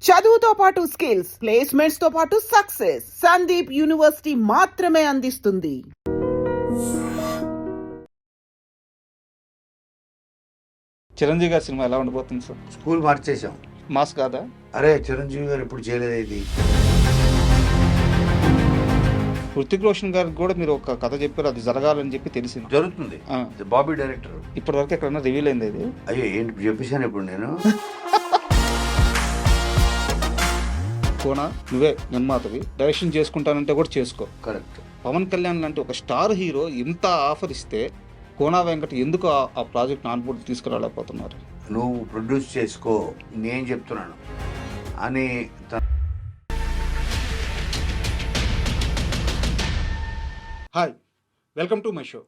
చదువుతో పాటు skills, placements తో పాటు సక్సెస్ సందీప్ యూనివర్సిటీ మాత్రమే అందిస్తుంది. చిరంజీవి గారి సినిమా ఎలా ఉండబోతుంది సార్? స్కూల్ మార్చేసాం. మాస్ కాదా? అరే చిరంజీవి గారు ఎప్పుడు చేయలేదు ఇది. హృతిక్ రోషన్ గారికి కూడా మీరు ఒక కథ చెప్పారు, అది జరగాలని చెప్పి తెలిసింది. జరుగుతుంది. బాబీ డైరెక్టర్. ఇప్పటి వరకు ఎక్కడన్నా రివీల్ అయింది ఇది? అయ్యో ఏంటి చెప్పేశాను ఇప్పుడు నేను. కోనా నువ్వే నిర్మాతవి, డైరెక్షన్ చేసుకుంటానంటే కూడా చేసుకో. కరెక్ట్. పవన్ కళ్యాణ్ లాంటి ఒక స్టార్ హీరో ఇంత ఆఫర్ ఇస్తే కోనా వెంకట్ ఎందుకు ఆ ప్రాజెక్ట్ ఆన్ బోర్డు తీసుకురాలేకపోతున్నారు? నువ్వు ప్రొడ్యూస్ చేసుకో నేను చెప్తున్నాను అని. Hi, welcome to my show.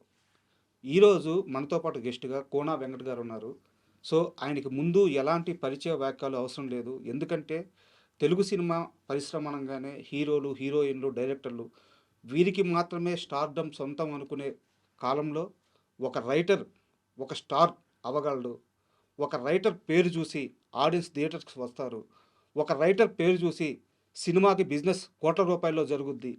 ఈరోజు మనతో పాటు గెస్ట్గా కోనా వెంకట్ గారు ఉన్నారు. సో ఆయనకి ముందు ఎలాంటి పరిచయ వ్యాఖ్యలు అవసరం లేదు, ఎందుకంటే తెలుగు సినిమా పరిశ్రమ అనగానే హీరోలు, హీరోయిన్లు, డైరెక్టర్లు వీరికి మాత్రమే స్టార్డమ్ సొంతం అనుకునే కాలంలో ఒక రైటర్ ఒక స్టార్ అవ్వగలడు. ఒక రైటర్ పేరు చూసి ఆడియన్స్ థియేటర్స్కి వస్తారు. ఒక రైటర్ పేరు చూసి సినిమాకి బిజినెస్ కోట్ల రూపాయల్లో జరుగుద్ది.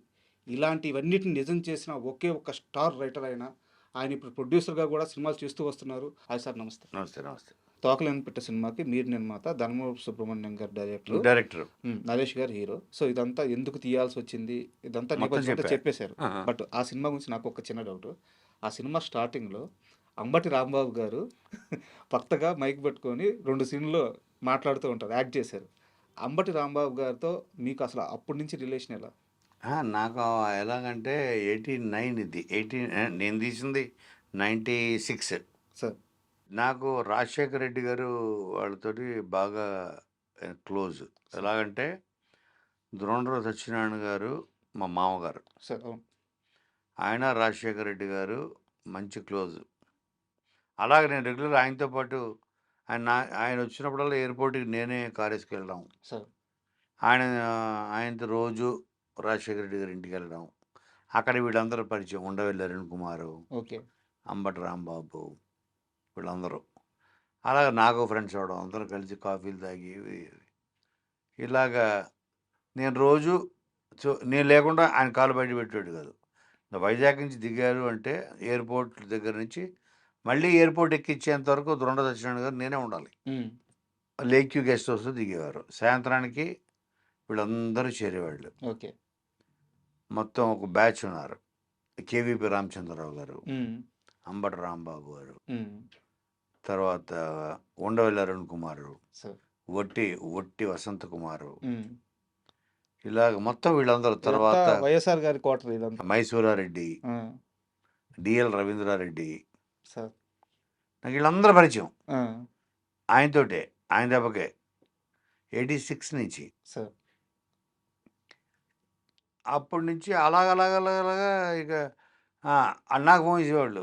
ఇలాంటివన్నిటిని నిజం చేసిన ఒకే ఒక స్టార్ రైటర్ అయినా ఆయన ఇప్పుడు ప్రొడ్యూసర్గా కూడా సినిమాలు చేస్తూ వస్తున్నారు. హాయ్ సార్, నమస్తే. నమస్తే. నమస్తే. తోకలేని పెట్టే సినిమాకి మీరు నిర్మాత, ధర్మవరపు సుబ్రహ్మణ్యం గారు డైరెక్టర్, నరేష్ గారు హీరో. సో ఇదంతా ఎందుకు తీయాల్సి వచ్చింది, ఇదంతా నేపథ్యం చెప్పేశారు. బట్ ఆ సినిమా గురించి నాకు ఒక చిన్న డౌట్. ఆ సినిమా స్టార్టింగ్లో అంబటి రాంబాబు గారు కొత్తగా మైక్ పెట్టుకొని 2 సీన్లు మాట్లాడుతూ ఉంటారు, యాక్ట్ చేశారు. అంబటి రాంబాబు గారితో మీకు అసలు అప్పటి నుంచి రిలేషన్ ఎలా? నాకు ఎలాగంటే 89 ఇది 18 నేను తీసింది 96 సార్. నాకు రాజశేఖర రెడ్డి గారు వాళ్ళతోటి బాగా క్లోజ్. ఎలాగంటే ద్రోణరావు సత్యనారాయణ గారు మా మామగారు సార్. అవును. ఆయన రాజశేఖర రెడ్డి గారు మంచి క్లోజ్. అలాగే నేను రెగ్యులర్ ఆయనతో పాటు ఆయన వచ్చినప్పుడల్లా ఎయిర్పోర్ట్కి నేనే కార్ వేసుకెళ్ళడం. సార్. ఆయనతో రోజు రాజశేఖర రెడ్డి గారి ఇంటికి వెళ్ళడం. అక్కడ వీళ్ళందరూ పరిచయం. ఉండవెల్లి అరుణ్ కుమారు, ఓకే, అంబటి రాంబాబు, వీళ్ళందరూ అలాగ నాకు ఫ్రెండ్స్ అవడం. అందరూ కలిసి కాఫీలు తాగి ఇలాగా నేను రోజు నేను లేకుండా ఆయన కాలు బయట పెట్టాడు కాదు. వైజాగ్ నుంచి దిగారు అంటే ఎయిర్పోర్ట్ దగ్గర నుంచి మళ్ళీ ఎయిర్పోర్ట్ ఎక్కించేంత వరకు ద్రోణ సత్యనారాయణ గారు నేనే ఉండాలి. లేక్ వ్యూ గెస్ట్ హౌస్లో దిగేవారు. సాయంత్రానికి వీళ్ళందరూ చేరేవాళ్ళు. ఓకే. మొత్తం ఒక బ్యాచ్ ఉన్నారు. కేవీపీ రామచంద్రరావు గారు, అంబటి రాంబాబు గారు, తర్వాత ఉండవెల్లి అరుణ్ కుమారు, ఒట్టి వసంత కుమారు, ఇలాగ మొత్తం వీళ్ళందరూ. తర్వాత వైఎస్ఆర్ గారి క్వార్టర్, మైసూరారెడ్డి, డిఎల్ రవీంద్రారెడ్డి, నాకు వీళ్ళందరూ పరిచయం ఆయనతోటే. ఆయన దెబ్బకే 86 నుంచి. అప్పటి నుంచి అలాగలాగలాగా ఇక నాకు ఫోన్ చేసేవాళ్ళు.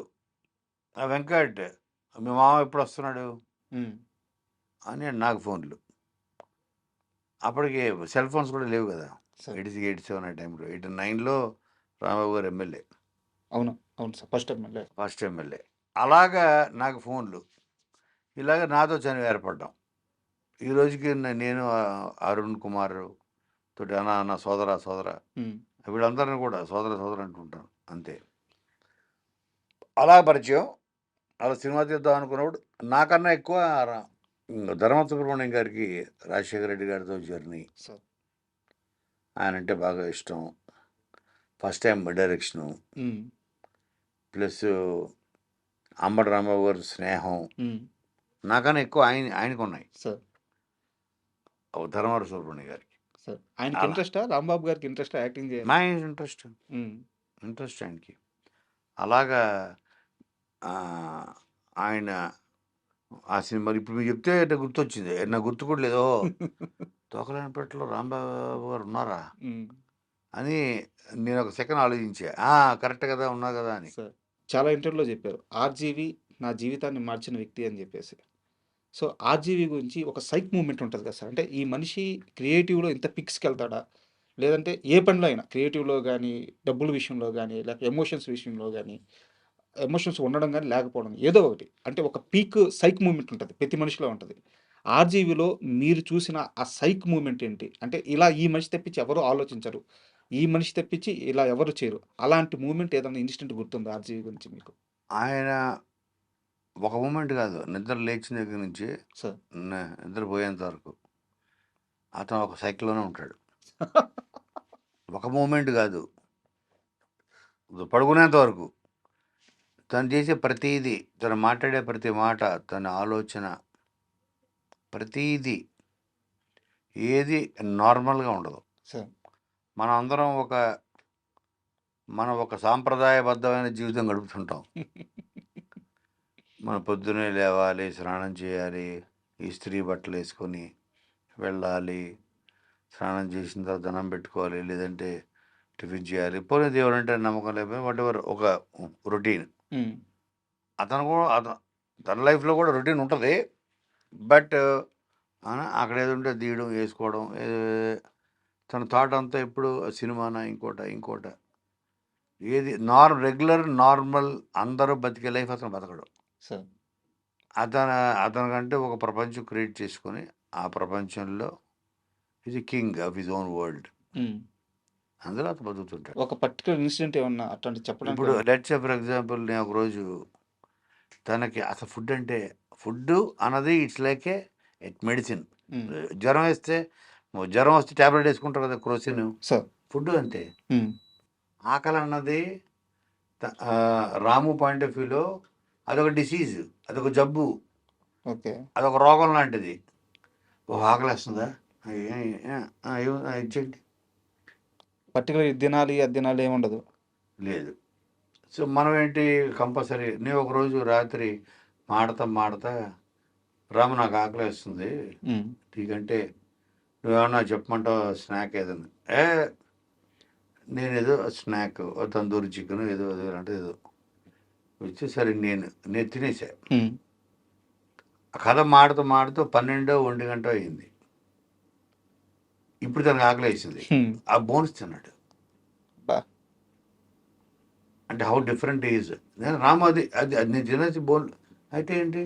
వెంకట్ మీ మామ ఎప్పుడు వస్తున్నాడు అని నాకు ఫోన్లు. అప్పటికి సెల్ ఫోన్స్ కూడా లేవు కదా. 86, 87 ఆ టైంలో. 89లో రాంబాబు గారు ఎమ్మెల్యే. అవును అవును సార్, ఫస్ట్ ఎమ్మెల్యే. అలాగా నాకు ఫోన్లు. ఇలాగ నాతో చని ఏర్పడ్డాం. ఈ రోజుకి నేను అరుణ్ కుమార్ తోటి అన్న సోదర వీళ్ళందరినీ కూడా సోదర అంటుంటాను అంతే. అలా పరిచయం. అలా సినిమా తీద్దాం అనుకున్నప్పుడు నాకన్నా ఎక్కువ ధర్మవరపు సుబ్రహ్మణ్యం గారికి రాజశేఖర రెడ్డి గారితో జర్నీ. ఆయన అంటే బాగా ఇష్టం. First time direction, plus Ambati Rambabu గారు స్నేహం నాకన్నా ఎక్కువ ఆయనకు ఉన్నాయి. ధర్మవరపు సుబ్రహ్మణ్యం గారికి. ఆయనకి ఇంట్రెస్టా, రాంబాబు గారికి ఇంట్రెస్టా యాక్టింగ్ చేయాలి? మా ఇంట్రెస్ట్ ఆయనకి. అలాగా ఆయన ఆ సినిమా ఇప్పుడు మీరు చెప్తే నాకు గుర్తొచ్చింది. నాకు గుర్తు కూడా లేదో తోకలేనిపేటలో రాంబాబు గారు ఉన్నారా అని నేను ఒక సెకండ్ ఆలోచించా. కరెక్ట్ కదా, ఉన్నా కదా అని. చాలా ఇంటర్వ్యూలో చెప్పారు, ఆర్జీవి నా జీవితాన్ని మార్చిన వ్యక్తి అని చెప్పేసి. సో ఆర్జీవి గురించి ఒక సైక్ మూమెంట్ ఉంటుంది కదా సార్. అంటే ఈ మనిషి క్రియేటివ్లో ఇంత పిక్స్కి వెళ్తాడా, లేదంటే ఏ పనిలో అయినా క్రియేటివ్లో కానీ, డబ్బుల విషయంలో కానీ, లేకపోతే ఎమోషన్స్ విషయంలో కానీ, ఎమోషన్స్ ఉండడం కానీ లేకపోవడం ఏదో ఒకటి, అంటే ఒక పీక్ సైక్ మూమెంట్ ఉంటుంది ప్రతి మనిషిలో ఉంటుంది. ఆర్జీవిలో మీరు చూసిన ఆ సైక్ మూమెంట్ ఏంటి? అంటే ఇలా ఈ మనిషి తెప్పించి ఎవరు ఆలోచించరు. ఈ మనిషి తెప్పించి ఇలా ఎవరు చేయరు. అలాంటి మూమెంట్ ఏదైనా ఇన్సిడెంట్ గుర్తుందా ఆర్జీవి గురించి మీకు? ఆయన ఒక మూమెంట్ కాదు, నిద్ర లేచిన దగ్గర నుంచి సార్. నిద్రపోయేంత వరకు అతను ఒక సైకిల్‌లోనే ఉంటాడు. ఒక మూమెంట్ కాదు, పడుకునేంత వరకు. తను చేసే ప్రతీది, తను మాట్లాడే ప్రతి మాట, తన ఆలోచన ప్రతీది ఏది నార్మల్‌గా ఉండదు. సార్. మనం అందరం మనం ఒక సాంప్రదాయబద్ధమైన జీవితం గడుపుతుంటాం. మనం పొద్దున్నే లేవాలి, స్నానం చేయాలి, ఇస్త్రీ బట్టలేసుకొని వెళ్ళాలి, స్నానం చేసిన తర్వాత దండం పెట్టుకోవాలి, లేదంటే టిఫిన్ చేయాలి. పోనీ దేవుడంటే నమ్మకం లేకపోయినా వాటెవర్ ఒక రొటీన్. హ్మ్. అతను కూడా తన లైఫ్‌లో కూడా రొటీన్ ఉంటది. బట్ అక్కడ ఏదుంటే తీయడం, ఏసుకోవడం, తన థాట్ అంతా ఎప్పుడు సినిమానా, ఇంకోట. ఏది రెగ్యులర్, నార్మల్ అందరూ బతికే లైఫ్ అతను బతకడు. సార్. అతనికంటే ఒక ప్రపంచం క్రియేట్ చేసుకొని, ఆ ప్రపంచంలో is a king of his own world. హ్మ్. అందులో అతను బతుకుతుంటాడు. ఒక పర్టిక్యులర్ ఇన్సిడెంట్ ఏమన్నా అట్లాంటిది చెప్పడానికి ఇప్పుడు లెట్స్ సే ఫర్ ఎగ్జాంపుల్, నేను ఒకరోజు తనకి అసలు ఫుడ్ అన్నది ఇట్స్ లైక్ ఎ మెడిసిన్. హ్మ్. జ్వరం వస్తే టాబ్లెట్ వేసుకుంటారు కదా, క్రోసిన్. సార్. ఫుడ్ అంతే. హ్మ్. ఆకలి అన్నది రాము పాయింట్ ఆఫ్ వ్యూలో అదొక డిసీజ్, అదొక జబ్బు, ఓకే. అదొక రోగం లాంటిది. ఆకలేస్తుందా, ఇచ్చేయండి. పర్టిక్యులర్ ఇది తినాలి, అది తినాలి ఏముండదు. లేదు. సో మనం ఏంటి, కంపల్సరీ. నేను ఒకరోజు రాత్రి మాడతా రాము నాకు ఆకలేస్తుంది, హ్మ్. నీకంటే నువ్వేమన్నా చెప్పమంటావు స్నాక్ ఏదన్నా? నేనేదో స్నాక్ తందూరి చికెన్ ఏదో అంటే ఏదో వచ్చి సరే నేను తినేసా. హ్మ్. ఆ కథ మాడుతూ 12, 1 గంట అయింది. ఇప్పుడు తనకు ఆకలేసింది. హ్మ్. ఆ బోన్స్ తిన్నాడు. బా! అంటే హౌ డిఫరెంట్ ఈజ్. నేను రాము అది నేను తినేసి బోన్ అయితే ఏంటి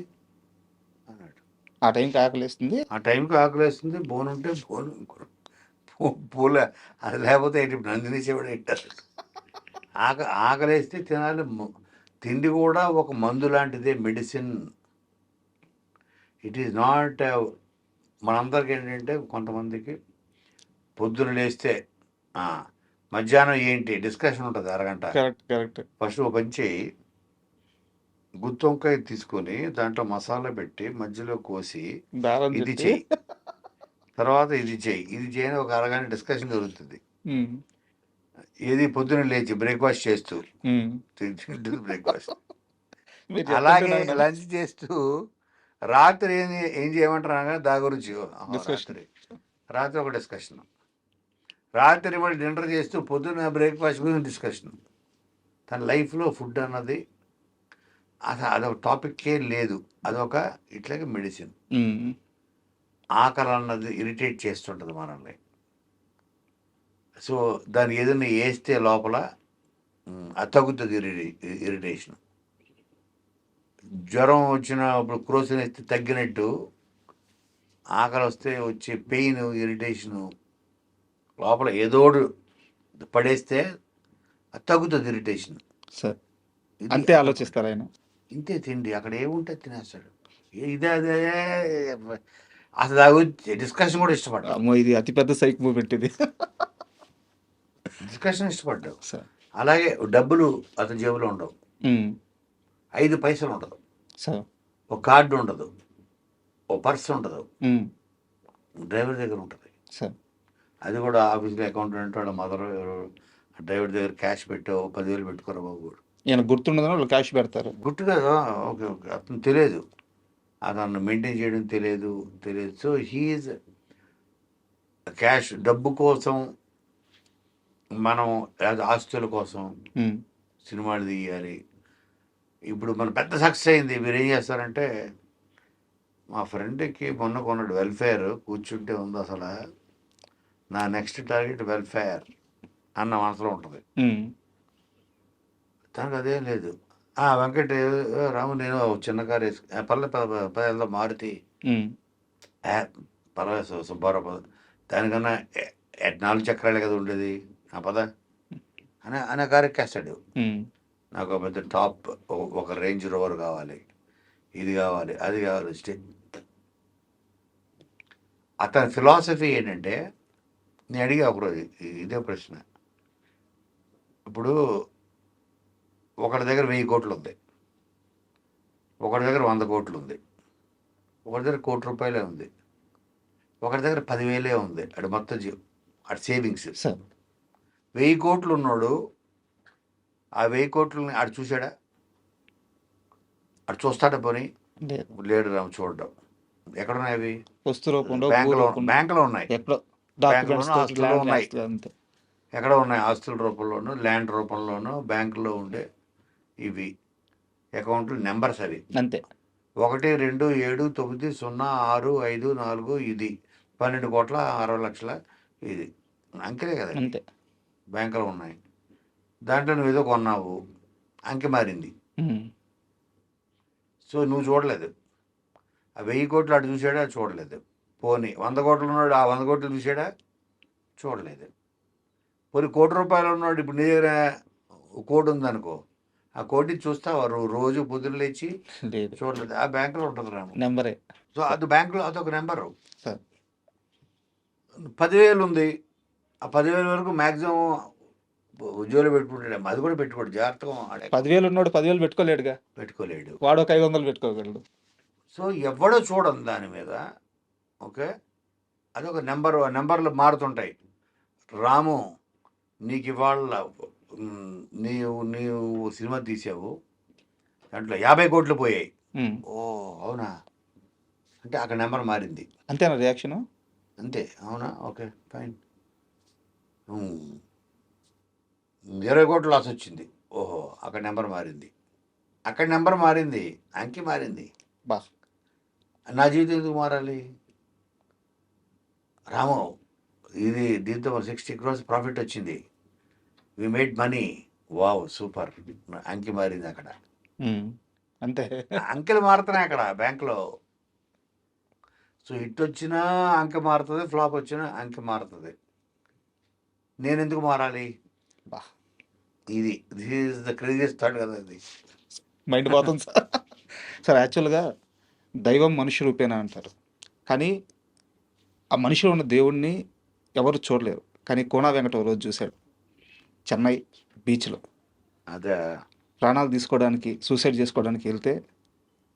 అన్నాడు. ఆ టైంకి ఆకలేస్తుంది. ఆ టైంకి ఆకలేస్తుంది, బోన్ ఉంటే బోన్ పూల అది లేకపోతే ఏంటి, ఇప్పుడు నన్ను తినేసేవాడు ఏంటారు. ఆకలేస్తే తినాలి. తిండి కూడా ఒక మందు లాంటిదే, మెడిసిన్. It is not. మనందరికి ఏంటంటే కొంతమందికి పొద్దున లేస్తే మధ్యాహ్నం ఏంటి డిస్కషన్ ఉంటుంది అరగంట. కరెక్ట్. ఫస్ట్ ఒక పని చేయి, గుత్తి వంకాయ తీసుకొని దాంట్లో మసాలా పెట్టి మధ్యలో కోసి దారం ఇది చుట్టి. చెయ్యి, తర్వాత ఇది చేయని ఒక అరగంట డిస్కషన్ జరుగుతుంది. హ్మ్. ఏది పొద్దున లేచి బ్రేక్ఫాస్ట్ చేస్తూ హ్మ్. బ్రేక్ఫాస్ట్, మీరు చెప్తుంటే అలాగే నాకు లంచ్ చేస్తూ రాత్రి ఏం చేయమంటారు అనగా దాని గురించి డిస్కషన్. రాత్రి ఒక డిస్కషన్, రాత్రి మళ్ళీ డిన్నర్ చేస్తూ పొద్దున్న బ్రేక్ఫాస్ట్ గురించి డిస్కషన్. తన లైఫ్లో ఫుడ్ అన్నది అదొక టాపిక్కే లేదు, అదొక ఇట్లాగే మెడిసిన్. హ్మ్. ఆకలి అన్నది ఇరిటేట్ చేస్తుంటుంది మనల్ని. సో దాన్ని ఏదైనా వేస్తే లోపల అది తగ్గుతుంది ఇరిటేషన్. జ్వరం వచ్చినప్పుడు క్రోసిన్ వేస్తే తగ్గినట్టు, ఆకలి వస్తే వచ్చే పెయిన్, ఇరిటేషను లోపల ఏదోడు పడేస్తే అది తగ్గుతుంది ఇరిటేషన్. సార్. అంతే ఆలోచిస్తారు ఆయన. ఇంతే తిండి, అక్కడ ఏముంటే తినేస్తాడు. ఇదే అదే అసలు దాని గురించి డిస్కషన్ కూడా ఇష్టపడ్డాడు. అమ్మో! ఇది అతిపెద్ద సైక్ మూమెంట్ ఇది. డిస్కషన్ ఇష్టపడ్డావు. సార్. అలాగే డబ్బులు అతని జేబులో ఉండవు, హ్మ్. 5 పైసలు ఉండదు, సార్. ఒక కార్డు ఉండదు, ఓ పర్స్ ఉండదు, హ్మ్. డ్రైవర్ దగ్గర ఉంటుంది. సార్. అది కూడా ఆఫీస్లో అకౌంటెంట్ వాళ్ళ మదర్ డ్రైవర్ దగ్గర క్యాష్ పెట్టో 10,000 పెట్టుకోరా బాబు. ఈయన గుర్తుండదని వాళ్ళు క్యాష్ పెడతారు. గుర్తుగా ఓకే అతను తెలియదు, అతను మెయింటైన్ చేయడం తెలియదు. సో హీఈస్ క్యాష్, డబ్బు కోసం, మనం ఆస్తుల కోసం హ్మ్. సినిమాలు తీయాలి. ఇప్పుడు మన పెద్ద సక్సెస్ అయింది, మీరు ఏం చేస్తారంటే, మా ఫ్రెండ్కి మొన్న కొన్నాడు వెల్ఫేర్, కూర్చుంటే ఉంది అసలు నా నెక్స్ట్ టార్గెట్ వెల్ఫేర్ అన్న మనసులో ఉంటుంది. హ్మ్. తనకు అదేం లేదు. వెంకట్ రాము నేను చిన్న కారు వేసుకు పర్లేదు మారుతి హ్మ్. ఏ పర్వాలేదు సుబ్బారావు పద, దానికన్నా 4 చక్రాలే కదా ఉండేది, ఆ పద అనే కారు ఎక్కేస్తాడు. నాకు ఒక పెద్ద టాప్, ఒక రేంజ్ రోవర్ కావాలి, ఇది కావాలి, అది కావాలి. అతని ఫిలాసఫీ ఏంటంటే, నేను అడిగా ఒకరోజు ఇదే ప్రశ్న. ఇప్పుడు ఒకరి దగ్గర 1000 కోట్లు ఉంది, ఒకరి దగ్గర 100 కోట్లు ఉంది, ఒకరి దగ్గర ₹1 కోటి ఉంది, ఒకరి దగ్గర 10,000 ఉంది. అటు మొత్తం అటు సేవింగ్స్. 1000 కోట్లు ఉన్నాడు, ఆ 1000 కోట్లని ఆడు చూశాడా? అటు చూస్తాడా? పోనీ లేడు. రాము చూడడం. ఎక్కడున్నాయి అవి? వస్తు రూపంలో, బ్యాంకులో ఉన్నాయి, ఎక్కడో బ్యాంకులోనూ ఆస్తుల్లో ఉన్నాయి. అంతే. ఎక్కడ ఉన్నాయి? ఆస్తుల రూపంలోనూ, ల్యాండ్ రూపంలోనూ, బ్యాంకులో ఉండే ఇవి అకౌంట్లు నెంబర్స్ అవి. అంతే. 1, 2, 7, 9, 0, 6, 5, 4 ఇది 12,60,00,000 ఇది అంకెలే కదా, అంతే. బ్యాంకులో ఉన్నాయి. దాంట్లో నువ్వు ఏదో కొన్నావు, అంకె మారింది. సో నువ్వు చూడలేదు. ఆ 1000 కోట్లు అటు చూసాడా? చూడలేదు. పోనీ 100 కోట్లు ఉన్నాడు, ఆ 100 కోట్లు చూసాడా? చూడలేదు. పోనీ ₹1,00,00,000 ఉన్నాడు, ఇప్పుడు నీ దగ్గర కోటి ఉందనుకో, ఆ కోటి చూస్తావా? రోజు పొద్దున్న లేచి చూడలేదు. ఆ బ్యాంకులో ఉంటుంది రాము, నెంబరే. సో అది బ్యాంకులో అదొక నెంబరు. 10,000 ఉంది, ఆ 10,000 వరకు మ్యాక్సిమం ఉద్యోగులు పెట్టుకుంటాడు. అది కూడా పెట్టుకోడు, జాగ్రత్తగా. 10,000 ఉన్నాడు, 10,000 పెట్టుకోలేడు. వాడు ఒక 500 పెట్టుకోగలడు. సో ఎవడో చూడదు దాని మీద. ఓకే, అదొక నెంబరు. ఆ నెంబర్లు మారుతుంటాయి. రాము, నీకు ఇవాళ నీవు సినిమా తీసావు, దాంట్లో 50 కోట్లు పోయాయి. ఓ అవునా అంటే అక్కడ నెంబర్ మారింది. అంతేనా రియాక్షన్? అంతే. అవునా, ఓకే ఫైన్. 20 కోట్లు లాస్ వచ్చింది. ఓహో, అక్కడ నెంబర్ మారింది, అక్కడ నెంబర్ మారింది, అంకి మారింది. బా, నా జీవితం ఎందుకు మారాలి? రాము, ఇది దీంతో 60 crores ప్రాఫిట్ వచ్చింది, we made money, wow super, అంకి మారింది అక్కడ. అంతే. అంకెలు మారుతున్నాయి అక్కడ బ్యాంకులో. సో హిట్ వచ్చినా అంకె మారుతుంది, ఫ్లాప్ వచ్చినా అంకె మారుతుంది. నేను ఎందుకు మారాలి? బా, ఇది this is the craziest thought కదా. ఇది మైండ్ పోతుంది సార్. సార్ యాక్చువల్గా దైవం మనిషి రూపేనా అంటారు, కానీ ఆ మనిషిలో ఉన్న దేవుణ్ణి ఎవరు చూడలేరు. కానీ కోనా వెంకట రోజు చూశాడు చెన్నై బీచ్లో. అదే ప్రాణాలు తీసుకోవడానికి, సూసైడ్ చేసుకోవడానికి వెళ్తే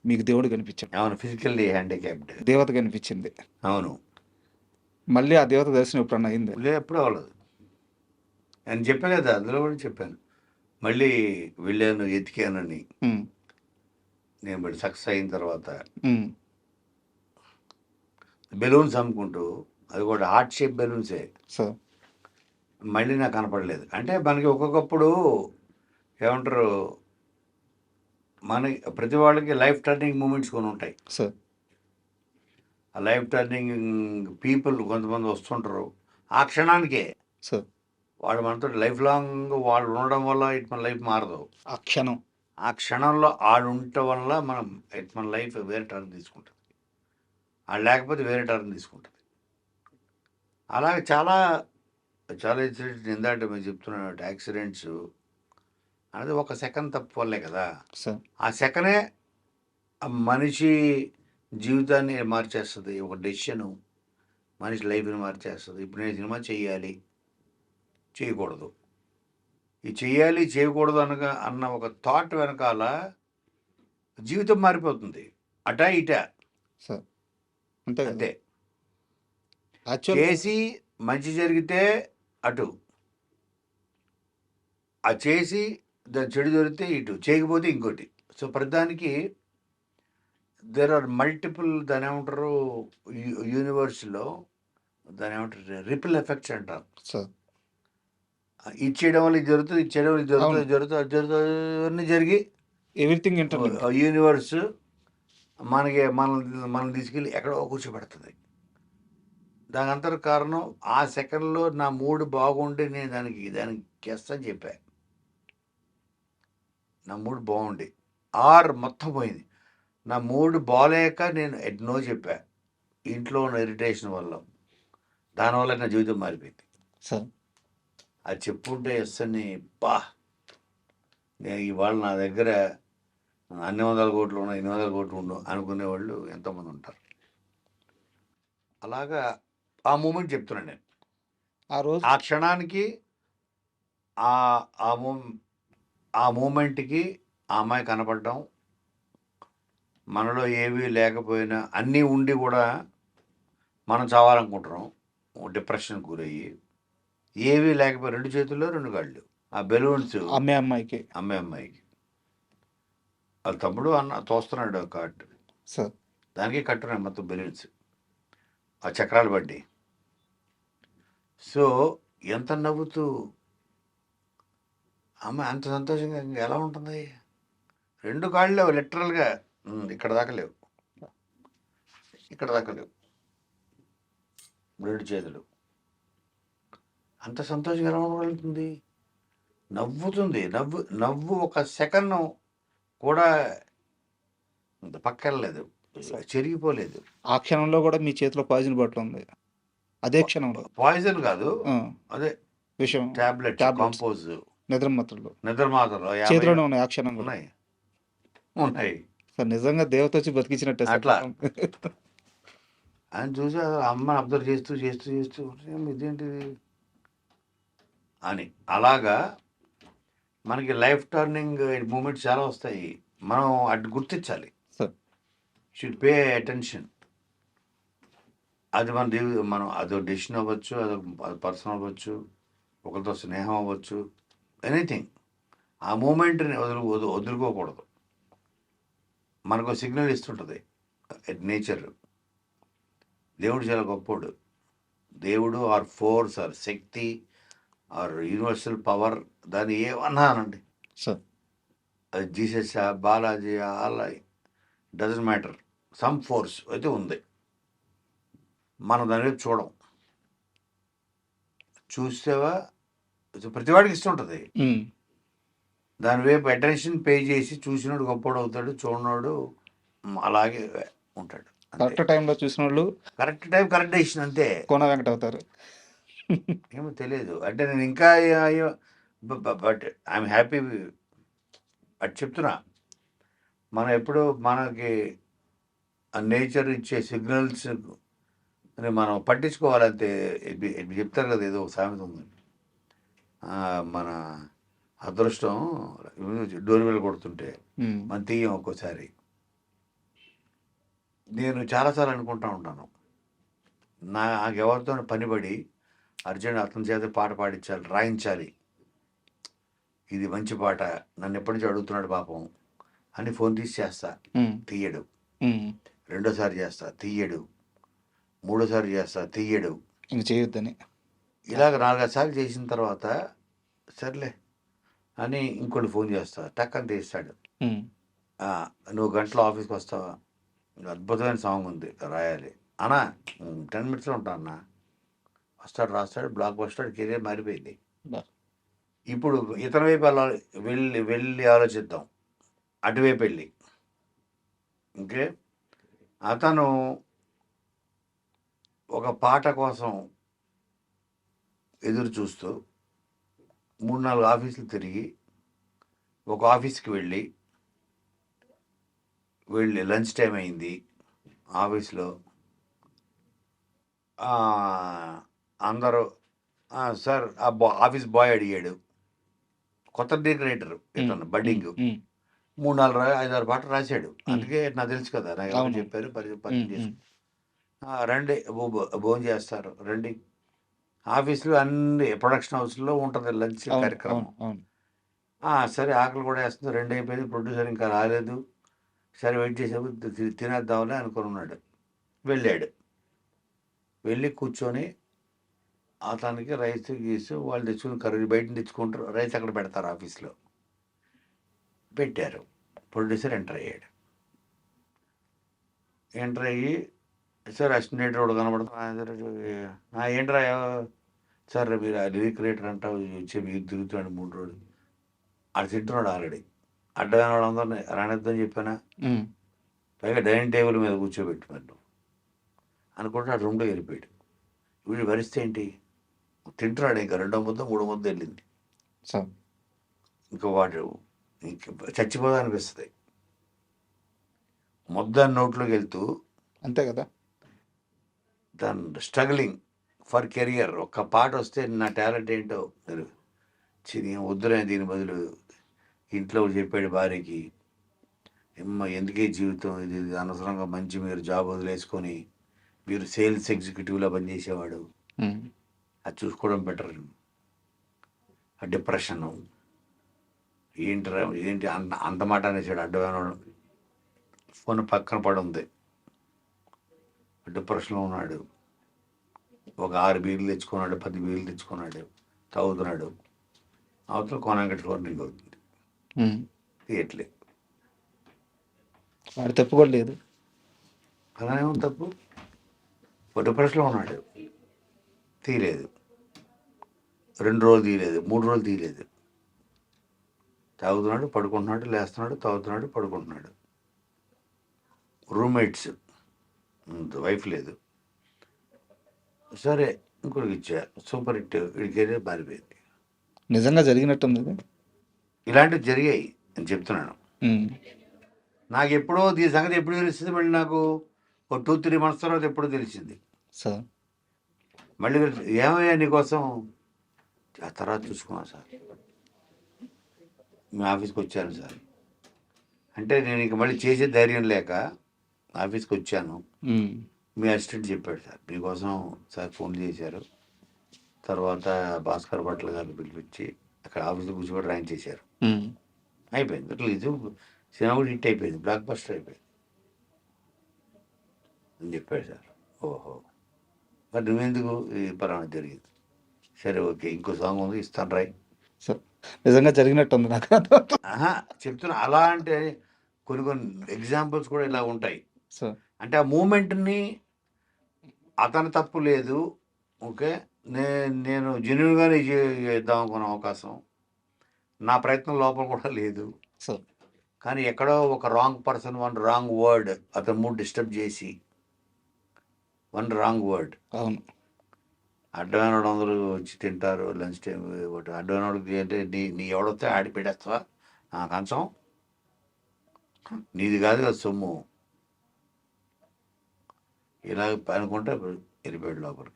మీకు దేవుడు కనిపించాడు. అవును, ఫిజికల్లీ హ్యాండిక్యాప్డ్ దేవత కనిపించింది. అవును. మళ్ళీ ఆ దేవత దర్శనం ఎప్పుడన్నా అయింది? ఎప్పుడు అవ్వలేదు. నేను చెప్పాను కదా, అందులో కూడా చెప్పాను. మళ్ళీ వెళ్ళాను, ఎతికానని. నేను మళ్ళీ సక్సెస్ అయిన తర్వాత బెలూన్స్ అమ్ముకుంటూ, అది కూడా హార్ట్ షేప్ బెలూన్సే, మళ్ళీ నాకు కనపడలేదు. అంటే మనకి ఒక్కొక్కప్పుడు ఏమంటారు, మన ప్రతి వాళ్ళకి లైఫ్ టర్నింగ్ మూమెంట్స్ కొన్ని ఉంటాయి. ఆ లైఫ్ టర్నింగ్ పీపుల్ కొంతమంది వస్తుంటారు ఆ క్షణానికే. వాళ్ళు మనతో లైఫ్ లాంగ్ వాళ్ళు ఉండడం వల్ల మన లైఫ్ మారదు. ఆ క్షణంలో వాళ్ళు ఉండటం వల్ల మన లైఫ్ వేరే టర్న్ తీసుకుంటుంది, వాళ్ళు లేకపోతే వేరే టర్న్ తీసుకుంటుంది. అలాగే చాలా చాలా ఇన్సిడెంట్స్ ఇందాక మేము చెప్తున్నాను. యాక్సిడెంట్స్ అనేది ఒక సెకండ్ తప్పు వల్లే కదా. ఆ సెకండే మనిషి జీవితాన్ని మార్చేస్తుంది. ఒక డెసిషను మనిషి లైఫ్ని మార్చేస్తుంది. ఇప్పుడు నేను సినిమా చేయాలి, చేయకూడదు, ఈ చెయ్యాలి చేయకూడదు అన్న ఒక థాట్ వెనకాల జీవితం మారిపోతుంది. అటా ఇటా అంతే. చేసి మంచి జరిగితే అటు, ఆ చేసి దాని చెడు జరిగితే ఇటు, చేయకపోతే ఇంకోటి. సో ప్రతిదానికి దేర్ ఆర్ మల్టిపుల్, దాని ఏమంటారు యూనివర్స్లో, దాని ఏమంటారు రిపిల్ ఎఫెక్ట్స్ అంటారు. ఇచ్చేయడం వల్ల ఇది జరుగుతుంది, ఇచ్చేయడం వల్ల ఇది జరుగుతుంది, జరిగి ఎవ్రీథింగ్ యూనివర్స్ మనల్ని తీసుకెళ్ళి ఎక్కడో కూర్చోబెడుతుంది. దాని అంతర్ కారణం ఆ సెకండ్లో నా మూడ్ బాగుండి నేను దానికి ఎస్ అని చెప్పా. నా మూడ్ బాగుండి మొత్తం పోయింది. నా మూడ్ బాగాలేక నేను నో చెప్పా. ఇంట్లో ఉన్న ఇరిటేషన్ వల్ల దానివల్ల నా జీవితం మారిపోయింది. సార్ అది చెప్పుంటే అని బా నేను ఇవాళ నా దగ్గర అన్ని 100 కోట్లు ఉన్నాయి, 800 కోట్లు ఉండవు అనుకునేవాళ్ళు ఎంతోమంది ఉంటారు. అలాగా ఆ మూమెంట్ చెప్తున్నాను నేను. ఆ రోజు ఆ క్షణానికి ఆ ఆ మూ ఆ మూమెంట్కి ఆ అమ్మాయి కనపడడం, మనలో ఏవీ లేకపోయినా అన్నీ ఉండి కూడా మనం చావాలనుకుంటున్నాం, డిప్రెషన్కి గురయ్యి ఏవీ లేకపోయి 2 చేతుల్లో 2 కాళ్ళు, ఆ బెలూన్స్ అమ్మే అమ్మాయికి అమ్మాయికి వాళ్ళ తమ్ముడు అన్న తోస్తున్నాడు కార్డు, సార్ దానికి కట్టున్నాయి మొత్తం బెలూన్స్, ఆ చక్రాలు బట్టి. సో ఎంత నవ్వుతూ అమ్మ అంత సంతోషంగా ఇంకా ఎలా ఉంటుంది? 2 కాళ్ళు లేవు లిటరల్గా, ఇక్కడ దాకా లేవు, ఇక్కడ దాకా లేవు, 2 చేతులు. అంత సంతోషంగా ఎలా ఉండగలుగుతుంది? నవ్వుతుంది. నవ్వు ఒక సెకండ్ కూడా పక్కెళ్ళలేదు, చెరిగిపోలేదు. ఆ క్షణంలో కూడా మీ చేతిలో పాయిజన్ బాటిల్ ఉంది. అదే క్షణంలో పాయిజన్ కాదు, అదే విషయం, టాబ్లెట్, కాంపోజ్, నిద్ర మాత్రలు నిద్ర మాత్రలు చేతిలోనే ఉన్నాయి. ఆ క్షణంలో ఉన్నాయి. సార్ నిజంగా దేవత వచ్చి బతికించినట్టే సార్. అట్లా ఆయన చూసి అమ్మని అబ్జర్వ్ చేస్తూ చేస్తూ చేస్తూ ఇదేంటిది అని. అలాగా మనకి లైఫ్ టర్నింగ్ మూమెంట్స్ చాలా వస్తాయి, మనం అటు గుర్తించాలి. Should pay attention. అది మనం అదో డెసిషన్ అవ్వచ్చు, అది పర్సన్ అవ్వచ్చు, ఒకరితో స్నేహం అవ్వచ్చు, ఎనీథింగ్. ఆ మూమెంట్ని వదులుకోకూడదు. మనకు సిగ్నల్ ఇస్తుంటుంది నేచర్. దేవుడు చాలా గొప్పోడు. దేవుడు ఆర్ ఫోర్స్ ఆర్ శక్తి ఆర్ యూనివర్సల్ పవర్, దాన్ని ఏమన్నానండి, సార్ అది జీసస్, బాలాజీ, అలా డజంట్ మ్యాటర్, సమ్ ఫోర్స్ అయితే ఉంది. మనం దాని వైపు చూడం. చూస్తేవా ప్రతివాడికి ఇష్టం ఉంటుంది. దాని వైపు అటెన్షన్ పే చేసి చూసినోడు గొప్పవాడు అవుతాడు, చూడనోడు అలాగే ఉంటాడు. కరెక్ట్ టైంలో చూసిన వాళ్ళు కరెక్ట్ టైం కరెక్ట్ డెసిషన్, అంతే. కోన వెంకట అవుతారు. ఏమో తెలియదు అంటే నేను ఇంకా బట్ ఐఎమ్ హ్యాపీ. అది చెప్తున్నా, మనం ఎప్పుడు మనకి నేచర్ ఇచ్చే సిగ్నల్స్ అని మనం పట్టించుకోవాలంతే. చెప్తారు కదా, ఏదో ఒక సామెత ఉంది, మన అదృష్టం డోర్ బెల్ కొడుతుంటే మనం తీయం ఒక్కోసారి. నేను చాలాసార్లు అనుకుంటా ఉంటాను, నాకు ఎవరితో పనిపడి అర్జెంట్ అతని చేత పాట పాడించాలి, రాయించాలి, ఇది మంచి పాట, నన్ను ఎప్పటి నుంచి అడుగుతున్నాడు పాపం అని ఫోన్ తీసి చేస్తా, తీయడు. రెండోసారి చేస్తా, తీయడు. మూడోసారి చేస్తా, తీయడు. ఇంక చేయొద్దని ఇలాగ 4-5 సార్లు చేసిన తర్వాత సర్లే అని ఇంకోటి ఫోన్ చేస్తా, టక్కని తీస్తాడు. నువ్వు గంటలో ఆఫీస్కి వస్తావా, అద్భుతమైన సాంగ్ ఉంది రాయాలి అన్నా, 10 minutesలో ఉంటా అన్నా. వస్తాడు, రాస్తాడు, బ్లాక్ వస్తాడు, కెరీర్ మారిపోయింది. ఇప్పుడు ఇతర వైపు వెళ్ళి ఆలోచిద్దాం, అటువైపు వెళ్ళి. ఓకే, అతను ఒక పాట కోసం ఎదురు చూస్తూ 3-4 ఆఫీసులు తిరిగి ఒక ఆఫీస్కి వెళ్ళి లంచ్ టైం అయింది ఆఫీస్లో, అందరూ సార్ ఆఫీస్ బాయ్ అడిగాడు, కొత్త డెకరేటర్ ఇతను బడ్డింగ్, 3-4-5-6 పాటలు రాశాడు. అందుకే నాకు తెలుసు కదా, నాకు ఎవరు చెప్పారు, పరిచయం చేసి రండి భోజనం చేస్తారు రండి. ఆఫీస్లో అన్ని ప్రొడక్షన్ హౌస్లో ఉంటుంది లంచ్ కార్యక్రమం. సరే ఆకలి కూడా వేస్తుంది, 2 అయిపోయింది, ప్రొడ్యూసర్ ఇంకా రాలేదు, సరే వెయిట్ చేసేప్పుడు తినేద్దామని అనుకున్నాడు. వెళ్ళి కూర్చొని అతనికి రైస్ గీసు వాళ్ళు తెచ్చుకుని కర్రీ బయట తెచ్చుకుంటారు, రైస్ అక్కడ పెడతారు, ఆఫీస్లో పెట్టారు. ప్రొడ్యూసర్ ఎంటర్ అయ్యాడు. ఎంటర్ అయ్యి సార్ అసిస్టెంట్ కూడా కనబడుతుంది, ఏంట్రా సార్ మీరు లిరిక్ రైటర్ అంటావు, వచ్చి మీకు తిరుగుతున్నాడు 3 రోజులు, అది తింటున్నాడు ఆల్రెడీ. అడ్డమైన వాళ్ళందరినీ రానిద్దని చెప్పానా, పైగా డైనింగ్ టేబుల్ మీద కూర్చోబెట్టుకున్నాడు. అనుకుంటే ఆ రూమ్లో వెళ్ళిపోయాడు. వీడు పరిస్థితి ఏంటి? తింటున్నాడు, ఇంకా 2 ముద్ద 3 ముద్ద వెళ్ళింది. సార్ ఇంకా వాడు ఇంక చచ్చిపోదా అనిపిస్తుంది. ముద్ద నోట్లోకి వెళ్తూ అంతే కదా. దాని స్ట్రగ్లింగ్ ఫర్ కెరియర్. ఒక్క పాట వస్తే నా టాలెంట్ ఏంటో నేను వద్దులే, దీని బదులు ఇంట్లో చెప్పాడు భార్యకి, అమ్మ ఎందుకే జీవితం ఇది, ఇది అనవసరంగా మంచి మీరు జాబ్ వదిలేసుకొని మీరు సేల్స్ ఎగ్జిక్యూటివ్లో పనిచేసేవాడు, అది చూసుకోవడం బెటర్. ఆ డిప్రెషను ఏంటి అంత మాట అనేసాడు. అడ్డమైన ఫోన్ పక్కన పడి ఉంది, డిప్రెషన్లో ఉన్నాడు. ఒక 6 బీర్లు తెచ్చుకున్నాడు, 10 బీర్లు తెచ్చుకున్నాడు, తాగుతున్నాడు. అవతల కోనంగటి రింగ్ అవుతుంది, తీయట్లేదు. వాడు తప్పు కూడా లేదు. అలానే ఉంది తప్పు. డిప్రెషన్లో ఉన్నాడు, తీయలేదు. 2 రోజులు తీయలేదు, 3 రోజులు తీయలేదు. తాగుతున్నాడు, పడుకుంటున్నాడు, లేస్తున్నాడు, తాగుతున్నాడు, పడుకుంటున్నాడు. రూమ్మేట్స్, వైఫ్ లేదు. సరే ఇంకొకరికి ఇచ్చా, సూపర్ హిట్, వీడికి మారిపోయింది. నిజంగా జరిగినట్టుంది ఇది. ఇలాంటివి జరిగాయి అని చెప్తున్నాను. నాకు ఎప్పుడో ఈ సంగతి ఎప్పుడు తెలిసింది, మళ్ళీ నాకు ఒక 2-3 మంత్స్ తర్వాత ఎప్పుడో తెలిసింది. సార్ మళ్ళీ ఏమయ్యా నీకోసం, ఆ తర్వాత చూసుకున్నా సార్, మీ ఆఫీస్కి వచ్చాను సార్ అంటే, నేను ఇంక మళ్ళీ చేసే ధైర్యం లేక ఆఫీస్కి వచ్చాను. మీ అసిస్టెంట్ చెప్పాడు సార్ మీకోసం సార్ ఫోన్ చేశారు. తర్వాత భాస్కర్ భట్ల గారిని పిలిపించి అక్కడ ఆఫీస్లో కూర్చోబెట్టి ర్యాంక్ చేశారు. అయిపోయింది రిలీజ్, సినిమా కూడా హిట్ అయిపోయింది, బ్లాక్ బస్టర్ అయిపోయింది అని చెప్పాడు సార్. ఓహో, మరి నువ్వెందుకు ఈ పలానా జరిగింది, సరే ఓకే ఇంకో సాంగ్ ఉంది ఇస్తాను రాయ్. సార్ నిజంగా జరిగినట్టుంది నాకు. చెప్తున్నా. అలా అంటే కొన్ని ఎగ్జాంపుల్స్ కూడా ఇలా ఉంటాయి. సార్ అంటే ఆ మూమెంట్ని అతని తప్పు లేదు, ఓకే, నేను జెన్యున్గానే చేద్దాం అనుకున్న అవకాశం, నా ప్రయత్నం లోపల కూడా లేదు. సార్ కానీ ఎక్కడో ఒక wrong person, one wrong word అతని మూడ్ డిస్టర్బ్ చేసి, వన్ రాంగ్ వర్డ్. అవును, అడ్డమైన వాడు అందరూ వచ్చి తింటారు లంచ్ టైం, ఒకటి అడ్డమైన వాడికి అంటే నీ ఎవడొస్తే ఆడి పెట్టేస్తావా కంచం, నీది కాదు కదా సొమ్ము, ఇలా అనుకుంటే వెళ్ళిపోయాడు లోపలికి.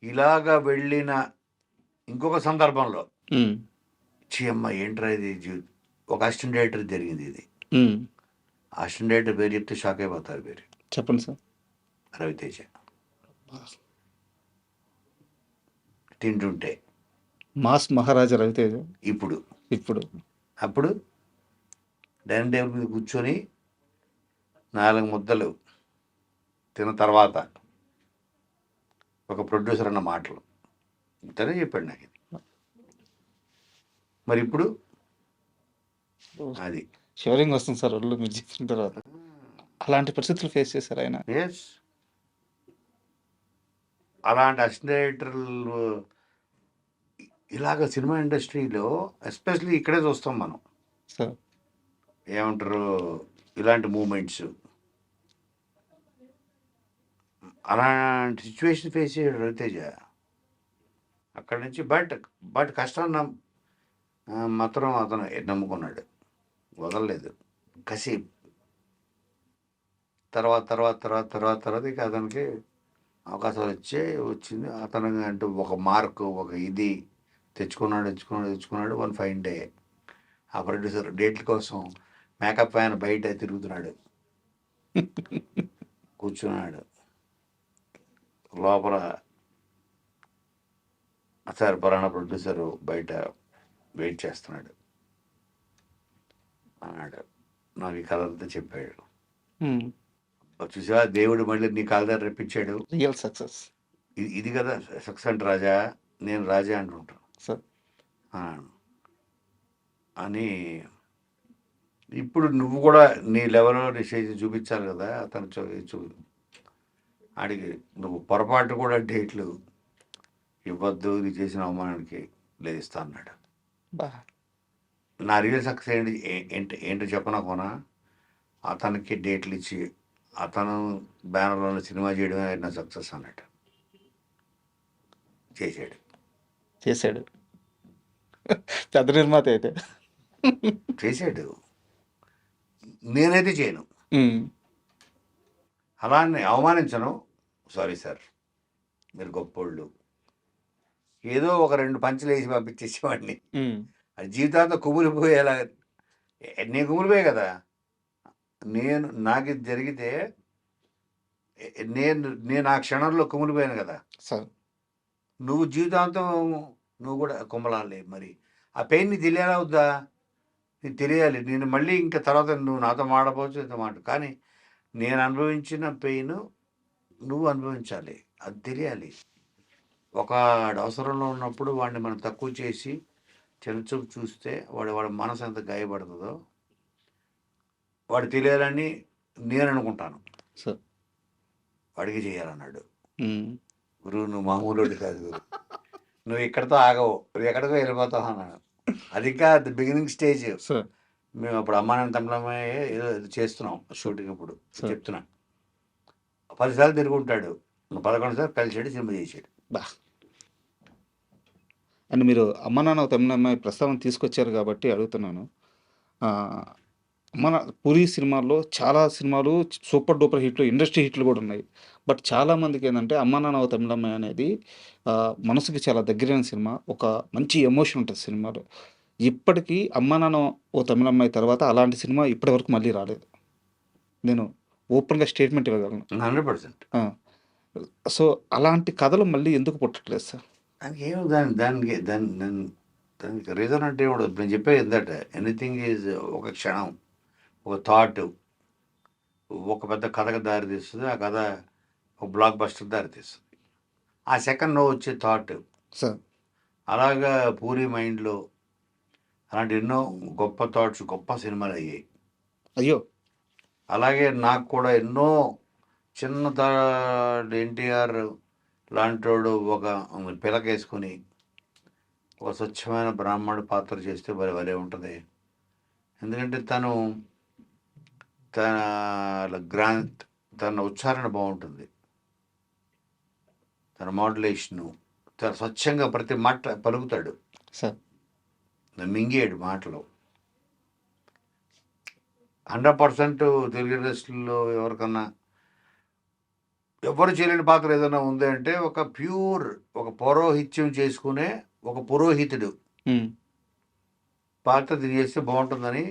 ఇలాగా వెళ్ళిన ఇంకొక సందర్భంలో అమ్మ ఏంట్రా ఇది ఒక అసిస్టెంట్ డైరెక్టర్ జరిగింది ఇది. అసిస్టెంట్ డైరెక్టర్ పేరు చెప్తే షాక్ అయిపోతారు. పేరు చెప్పండి సార్. రవితేజ. తింటుంటే మాస్ మహారాజా రవితేజ. ఇప్పుడు అప్పుడు డైనింగ్ టేబుల్ మీద కూర్చొని 4 ముద్దలు తిన్న తర్వాత ఒక ప్రొడ్యూసర్ అన్న మాటలు ఇంతనే చెప్పాడు నాకు. మరి ఇప్పుడు అది షివరింగ్ వస్తుంది సార్ ఒళ్ళు మీరు చెప్పిన తర్వాత. అలాంటి పరిస్థితులు ఫేస్ చేశారు ఆయన. ఎస్, అలాంటి అసిస్టెంట్ డైరెక్టర్లు ఇలాగ సినిమా ఇండస్ట్రీలో ఎస్పెషల్లీ ఇక్కడే చూస్తాం మనం. సార్ ఏమంటారు ఇలాంటి మూమెంట్స్, అలాంటి సిచ్యువేషన్ ఫేస్ చేయడు రవితేజ అక్కడి నుంచి. బట్ కష్టాన్ని మాత్రం అతను నమ్ముకున్నాడు, వదలలేదు, కసి. తర్వాత ఇక అతనికి అవకాశాలు వచ్చింది. అతను అంటూ ఒక మార్కు, ఒక ఇది తెచ్చుకున్నాడు. వన్ ఫైన్ డే ఆ ప్రొడ్యూసర్ డేట్ల కోసం మేకప్ ఫ్యాన్ బయట తిరుగుతున్నాడు, కూర్చున్నాడు లోపల. సార్ పలానా ప్రొడ్యూసరు బయట వెయిట్ చేస్తున్నాడు అన్నాడు. నాకు ఈ కథ అంతా చెప్పాడు. చూసా దేవుడు మళ్ళీ నీ కాళ్ళ దగ్గర రప్పించాడు. రియల్ సక్సెస్ ఇది కదా సక్సెస్ అంటే. రాజా, నేను రాజా అంటుంటాను సార్ అని. ఇప్పుడు నువ్వు కూడా నీ లెవెల్లో నీ స్టేజ్ చూపించాలి కదా. అతను అడిగి నువ్వు పొరపాటు కూడా డేట్లు ఇవ్వద్దు, ఇది చేసిన అవమానానికి లేదు ఇస్తా అన్నాడు. నా రియల్ సక్సెస్ ఏంటో చెప్పనా కొనా, అతనికి డేట్లు ఇచ్చి అతను బ్యానర్లో సినిమా చేయడమే నా సక్సెస్ అన్నట్టు చేశాడు పెద్ద నిర్మాత అయితే. చేశాడు. నేనైతే చేయను, ఉమ్, అలా అని అవమానించను. సారీ సార్, మీరు గొప్పోళ్ళు, ఏదో ఒక 2 పంచులు వేసి పంపించేసేవాడిని. ఉమ్, అది జీవితాంతం కుమిలిపోయేలా. నేను కుమిలిపోయా కదా. నాకు ఇది జరిగితే నేను ఆ క్షణంలో కుమిలిపోయాను కదా. సార్ నువ్వు జీవితాంతం నువ్వు కూడా కుమ్మలాలి. మరి ఆ పెయిన్ నీకు తెలియాలా వద్దా? నీకు తెలియాలి. నేను మళ్ళీ ఇంకా తర్వాత నువ్వు నాతో మాడపోవచ్చు, ఇంత మాట, కానీ నేను అనుభవించిన పెయిన్ నువ్వు అనుభవించాలి, అది తెలియాలి. ఒక అవసరంలో ఉన్నప్పుడు వాడిని మనం తక్కువ చేసి చిన్నచూపు చూస్తే వాడి మనసు ఎంత గాయపడుతుందో వాడు తెలియాలని నేను అనుకుంటాను. సార్ వాడికి చేయాలన్నాడు. ఉమ్, గురువు నువ్వు మామూలు కాదు గురు, నువ్వు ఇక్కడితో ఆగవు, నువ్వు ఎక్కడికో వెళ్ళిపోతావు అన్నాడు. అది ఇంకా బిగినింగ్ స్టేజ్. సార్ మేము అప్పుడు అమ్మానాన్న తమిళమ్మాయి ఏదో చేస్తున్నాం షూటింగ్. ఇప్పుడు సరే. చెప్తున్నా, 10 సార్లు తిరుగుంటాడు, 11 సార్లు కలిసాడు, సినిమా చేసాడు. బా. అండ్ మీరు అమ్మ నాన్న తమిళ అమ్మాయి ప్రస్తావన తీసుకొచ్చారు కాబట్టి అడుగుతున్నాను. ఆ, మన పూరి సినిమాల్లో చాలా సినిమాలు సూపర్ డూపర్ హిట్లు, ఇండస్ట్రీ హిట్లు కూడా ఉన్నాయి. బట్ చాలామందికి ఏంటంటే అమ్మ నాన్న తమిళ అమ్మాయి అనేది మనసుకి చాలా దగ్గరైన సినిమా. ఒక మంచి ఎమోషన్ ఉంటుంది సినిమాలో. ఇప్పటికీ అమ్మ నాన్న ఓ తమిళ అమ్మాయి తర్వాత అలాంటి సినిమా ఇప్పటివరకు మళ్ళీ రాలేదు. నేను ఓపెన్గా స్టేట్మెంట్ ఇవ్వగలను. 100%. సో అలాంటి కథలు మళ్ళీ ఎందుకు పుట్టట్లేదు సార్? దానికి ఏమి దానికి రీజన్ అంటే ఏముండదు. నేను చెప్పేది ఏంటంటే ఎనీథింగ్ ఈజ్ ఒక క్షణం, ఒక థాట్ ఒక పెద్ద కథకు దారి తీస్తుంది. ఆ కథ ఒక బ్లాక్ బస్టర్ దారి తీస్తుంది. ఆ సెకండ్లో వచ్చే థాట్. సార్ అలాగా పూరి మైండ్లో అలాంటి ఎన్నో గొప్ప థాట్స్, గొప్ప సినిమాలు అయ్యాయి. అయ్యో అలాగే నాకు కూడా ఎన్నో చిన్న థాట్, ఎన్టీఆర్ లాంటోడు ఒక పిలకేసుకుని ఒక స్వచ్ఛమైన బ్రాహ్మణుడు పాత్ర చేస్తే భలే ఉంటుంది. ఎందుకంటే తన ఉచ్చారణ బాగుంటుంది, తన మాడ్యులేషను చాలా స్వచ్ఛంగా ప్రతి మాట పలుకుతాడు. సార్ మింగేడు మాటలు. 100% తెలుగు ఇండస్ట్రీలో ఎవరికన్నా ఎవరు చేయలేని పాత్ర ఏదైనా ఉంది అంటే ఒక ప్యూర్, ఒక పౌరోహిత్యం చేసుకునే ఒక పురోహితుడు పాత్ర చేస్తే బాగుంటుందని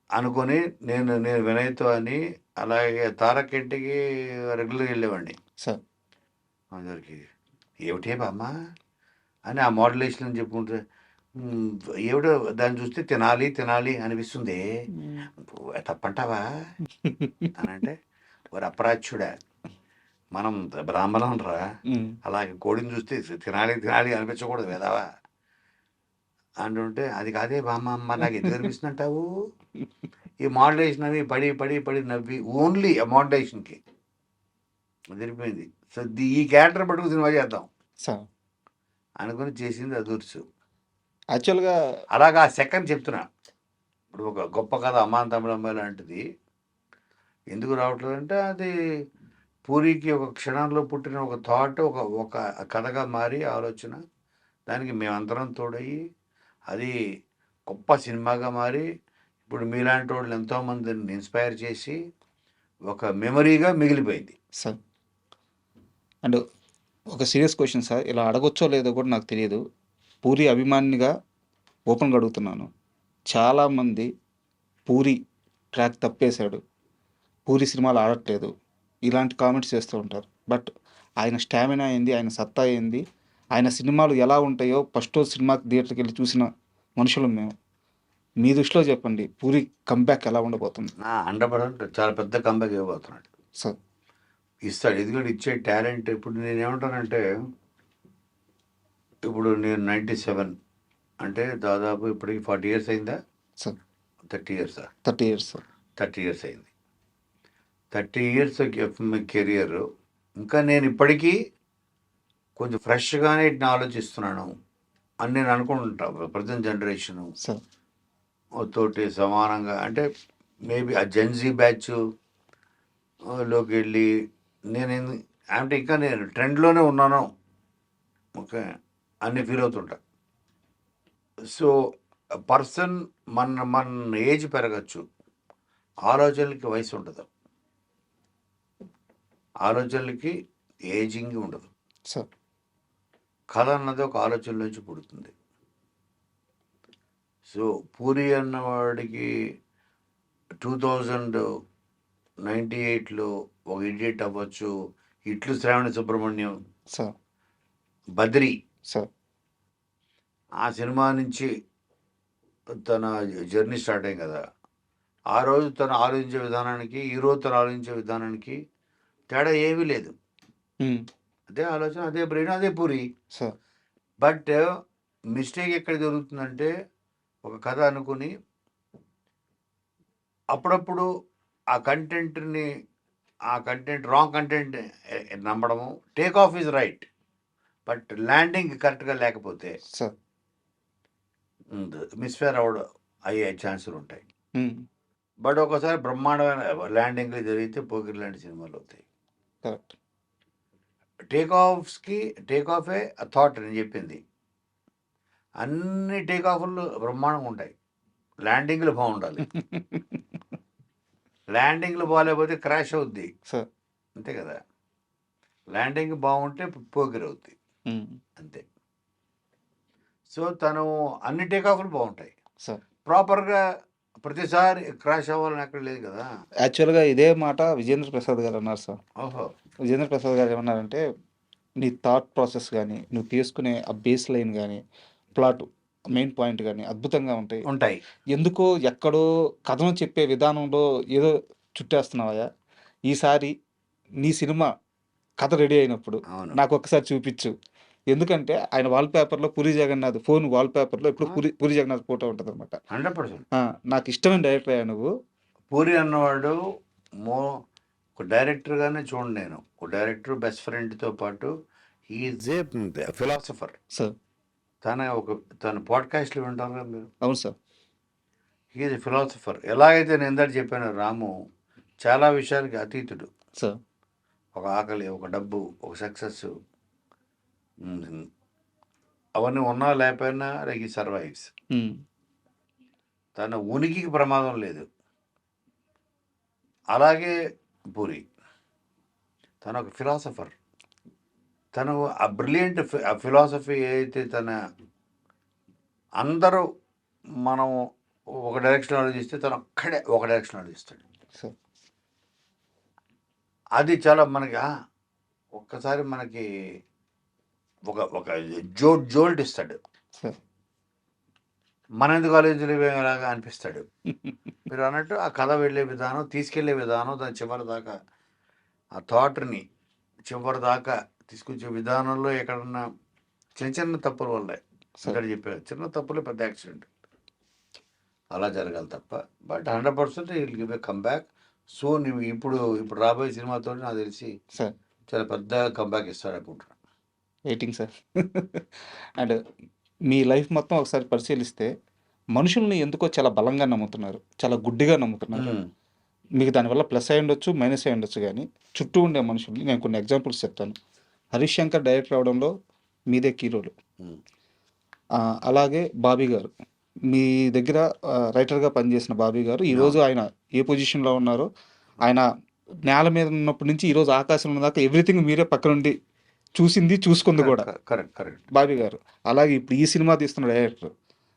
అనుకొని నేను వినయ్తో అని, అలాగే తారకెట్టికి రెగ్యులర్గా వెళ్ళేవాడిని. సార్ అందరికి ఏమిటే బామ్మ అని ఆ మోడ్యులేషన్ అని చెప్పుకుంటే ఏమిటో దాన్ని చూస్తే తినాలి అనిపిస్తుంది. తప్పంటావా అని అంటే, వారు అపరాధ్యుడా, మనం బ్రాహ్మణం రా, అలాగే కోడిని చూస్తే తినాలి అనిపించకూడదు వేదావా అంటుంటే, అది కాదే బామ్మ నాకు ఎందుకు అనిపిస్తుంది అంటావు? ఈ మోడ్యులేషన్ అవి పడి నవ్వి ఓన్లీ ఆ మోడ్యులేషన్కి అదిరిపోయింది. సో ఈ క్యారెక్టర్ పట్టుకు సినిమా చేద్దాం సార్ అనుకుని చేసింది అదుర్సు. యాక్చువల్గా అలాగా ఆ సెకండ్ చెప్తున్నా. ఇప్పుడు ఒక గొప్ప కథ అమ్మాన్ తమిళమ్మాయి లాంటిది ఎందుకు రావట్లేదు అంటే, అది పూరికి ఒక క్షణంలో పుట్టిన ఒక థాట్, ఒక కథగా మారి ఆలోచన, దానికి మేమందరం తోడయ్యి అది గొప్ప సినిమాగా మారి ఇప్పుడు మీలాంటి వాళ్ళు ఎంతోమందిని ఇన్స్పైర్ చేసి ఒక మెమరీగా మిగిలిపోయింది. సార్ అండ్ ఒక సీరియస్ క్వశ్చన్ సార్, ఇలా అడగొచ్చో లేదో కూడా నాకు తెలియదు. పూరి అభిమానిగా ఓపెన్గా అడుగుతున్నాను. చాలామంది పూరి ట్రాక్ తప్పేశాడు, పూరి సినిమాలు ఆడట్లేదు, ఇలాంటి కామెంట్స్ చేస్తూ ఉంటారు. బట్ ఆయన స్టామినా ఏంది, ఆయన సత్తా ఏంది, ఆయన సినిమాలు ఎలా ఉంటాయో ఫస్ట్ రోజు సినిమాకి థియేటర్కి వెళ్ళి చూసిన మనుషులు మేము. మీ దృష్టిలో చెప్పండి, పూరి కంబ్యాక్ ఎలా ఉండబోతుంది? 100% చాలా పెద్ద కంబ్యాక్ ఇవ్వబోతున్నాడు సార్. ఇస్తాడు, ఎందుకంటే ఇచ్చే టాలెంట్. ఇప్పుడు నేనేమంటానంటే, ఇప్పుడు నేను 97 అంటే దాదాపు ఇప్పటికి 40 years అయిందా sir? 30 years 30 years sir. 30 years అయింది. 30 years కెరియర్. ఇంకా నేను ఇప్పటికీ కొంచెం ఫ్రెష్గానే ఇట్లా ఆలోచిస్తున్నాను అని నేను అనుకుంటా. ప్రజెంట్ జనరేషను సార్ తోటి సమానంగా, అంటే మేబీ ఆ జెన్జీ బ్యాచ్ లోకి వెళ్ళి నేను అంటే ఇంకా నేను ట్రెండ్లోనే ఉన్నాను, ఓకే అని ఫీల్ అవుతుంటా. సో పర్సన్ మన ఏజ్ పెరగచ్చు, ఆలోచనలకి వయసు ఉండదు, ఆలోచనలకి ఏజింగ్ ఉండదు. సార్ కథ అన్నది ఒక ఆలోచన నుంచి పుడుతుంది. సో పూరి అన్నవాడికి 2098లో ఒక ఇడియట్ అవ్వచ్చు, ఇట్లు శ్రావణ సుబ్రహ్మణ్యం, సార్ బద్రి, సార్ ఆ సినిమా నుంచి తన జర్నీ స్టార్ట్ అయ్యింది కదా. ఆ రోజు తను ఆలోచించే విధానానికి ఈ రోజు తను ఆలోచించే విధానానికి తేడా ఏమీ లేదు. అదే ఆలోచన, అదే బ్రెయిన్, అదే పూరి. సార్ బట్ మిస్టేక్ ఎక్కడ జరుగుతుందంటే ఒక కథ అనుకుని అప్పుడప్పుడు ఆ కంటెంట్ రాంగ్ కంటెంట్ నమ్మడము. Take off is right, but landing కరెక్ట్గా లేకపోతే సార్ మిస్ఫేర్ అయ్యే ఛాన్సులు ఉంటాయి. బట్ ఒకసారి బ్రహ్మాండమైన ల్యాండింగ్లు జరిగితే పోకిరి లాంటి సినిమాలు అవుతాయి. కరెక్ట్. టేక్ ఆఫే థాట్ నేను చెప్పింది. అన్ని టేక్ ఆఫ్లు బ్రహ్మాండంగా ఉంటాయి, ల్యాండింగ్లు బాగుండాలి. ల్యాండింగ్లు బాగాలేకపోతే క్రాష్ అవుద్ది, సార్ అంతే కదా. ల్యాండింగ్ బాగుంటే పోకిరి అవుద్ది, అంతే. సో తను అన్ని టేక్ ఆఫ్లు బాగుంటాయి, సార్ ప్రాపర్గా ప్రతిసారి క్రాష్ అవ్వాలని ఎక్కడ లేదు కదా. యాక్చువల్గా ఇదే మాట విజేంద్ర ప్రసాద్ గారు అన్నారు సార్. ఓహో. విజేంద్ర ప్రసాద్ గారు ఏమన్నారంటే, నీ థాట్ ప్రాసెస్ కానీ నువ్వు తీసుకునే ఆ బేస్ లైన్ కానీ ప్లాట్ మెయిన్ పాయింట్ కానీ అద్భుతంగా ఉంటాయి. ఎందుకో ఎక్కడో కథను చెప్పే విధానంలో ఏదో చుట్టేస్తున్నావా, ఈసారి నీ సినిమా కథ రెడీ అయినప్పుడు అవును. నాకు ఒక్కసారి చూపించు. ఎందుకంటే ఆయన వాల్పేపర్లో పూరి జగన్నాథ్ ఫోన్ వాల్పేపర్లో ఎప్పుడు పూరి జగన్నాథ్ ఫోటో ఉంటుంది అనమాట. 100%. నాకు ఇష్టమైన డైరెక్టర్ అయ్యా నువ్వు. పూరి అన్నవాడు ఒక డైరెక్టర్గానే చూడండి, నేను ఒక డైరెక్టర్ బెస్ట్ ఫ్రెండ్తో పాటు ఈజ్ ఏ ఫిలాసఫర్. సార్ తన పాడ్కాస్ట్లు వింటారు కదా మీరు. అవును సార్. Is a philosopher. ఎలాగైతే నేను ఇందాక చెప్పాను, రాము చాలా విషయాలకి అతీతుడు. సార్ ఒక ఆకలి, ఒక డబ్బు, ఒక సక్సెస్, అవన్నీ ఉన్నా లేకపోయినా లైక్ ఈ సర్వైవ్స్. తన ఉనికికి ప్రమాదం లేదు. అలాగే పూరి, తను ఒక ఫిలాసఫర్. తను ఆ బ్రిలియంట్ ఫిలాసఫీ అయితే అందరూ మనం ఒక డైరెక్షన్ ఆలోచిస్తే తను ఒక్కడే ఒక డైరెక్షన్ ఆలోచిస్తాడు. సార్ అది చాలా మనకి ఒక్కసారి మనకి ఒక జోల్ట్ ఇస్తాడు. సార్ మన ఎందుకు ఆలోచించలేలాగా అనిపిస్తాడు. మీరు అన్నట్టు ఆ కథ వెళ్ళే విధానం, తీసుకెళ్లే విధానం, దాని చివరి దాకా ఆ థాట్ని చివరి దాకా తీసుకొచ్చే విధానంలో ఎక్కడన్నా చిన్న తప్పుల వల్లే ఇక్కడ చెప్పారు, చిన్న తప్పులే పెద్ద యాక్సిడెంట్ అలా జరగాలి తప్ప. But 100% will give a comeback. So నువ్వు ఇప్పుడు రాబోయే సినిమాతో నాకు తెలిసి సార్ చాలా పెద్ద కంబ్యాక్ ఇస్తాడు అనుకుంటున్నాను. Waiting sir. And me life మొత్తం ఒకసారి పరిశీలిస్తే మనుషుల్ని ఎందుకో చాలా బలంగా నమ్ముతున్నారు, చాలా గుడ్డిగా నమ్ముతున్నారు. మీకు దానివల్ల ప్లస్ అయి ఉండొచ్చు, మైనస్ అయి ఉండొచ్చు, కానీ చుట్టూ ఉండే మనుషుల్ని నేను కొన్ని ఎగ్జాంపుల్స్ చెప్తాను. హరీష్ శంకర్ డైరెక్టర్ అవడంలో మీదే కీరోలు. అలాగే బాబీ గారు, మీ దగ్గర రైటర్గా పనిచేసిన బాబీ గారు ఈరోజు ఆయన ఏ పొజిషన్లో ఉన్నారో, ఆయన నేల మీద ఉన్నప్పటి నుంచి ఈరోజు ఆకాశంలో దాకా ఎవ్రీథింగ్ మీరే పక్క నుండి చూసుకుంది కూడా బాబీ గారు. అలాగే ఇప్పుడు ఈ సినిమా తీస్తున్న డైరెక్టర్,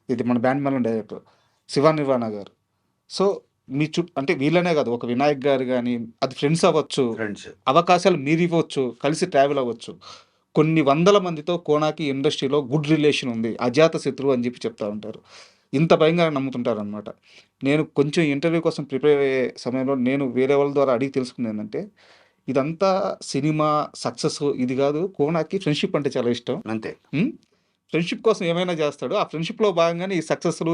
ఇది మన band melon director Shiva Nirvana గారు. సో మీ అంటే వీళ్ళనే కాదు, ఒక వినాయక్ గారు కానీ, అది ఫ్రెండ్స్ అవ్వచ్చు, అవకాశాలు మీరు ఇవ్వచ్చు, కలిసి ట్రావెల్ అవ్వచ్చు. కొన్ని వందల మందితో కోనాకి ఇండస్ట్రీలో గుడ్ రిలేషన్ ఉంది, అజాత శత్రువు అని చెప్పి చెప్తా ఉంటారు. ఇంత భయంగా నమ్ముతుంటారు అనమాట. నేను కొంచెం ఇంటర్వ్యూ కోసం ప్రిపేర్ అయ్యే సమయంలో నేను వేరే వాళ్ళ ద్వారా అడిగి తెలుసుకుంది ఏంటంటే, ఇదంతా సినిమా సక్సెస్ ఇది కాదు, కోనాకి ఫ్రెండ్షిప్ అంటే చాలా ఇష్టం, అంతే. ఫ్రెండ్షిప్ కోసం ఏమైనా చేస్తాడు. ఆ ఫ్రెండ్షిప్లో భాగంగానే ఈ సక్సెస్లు,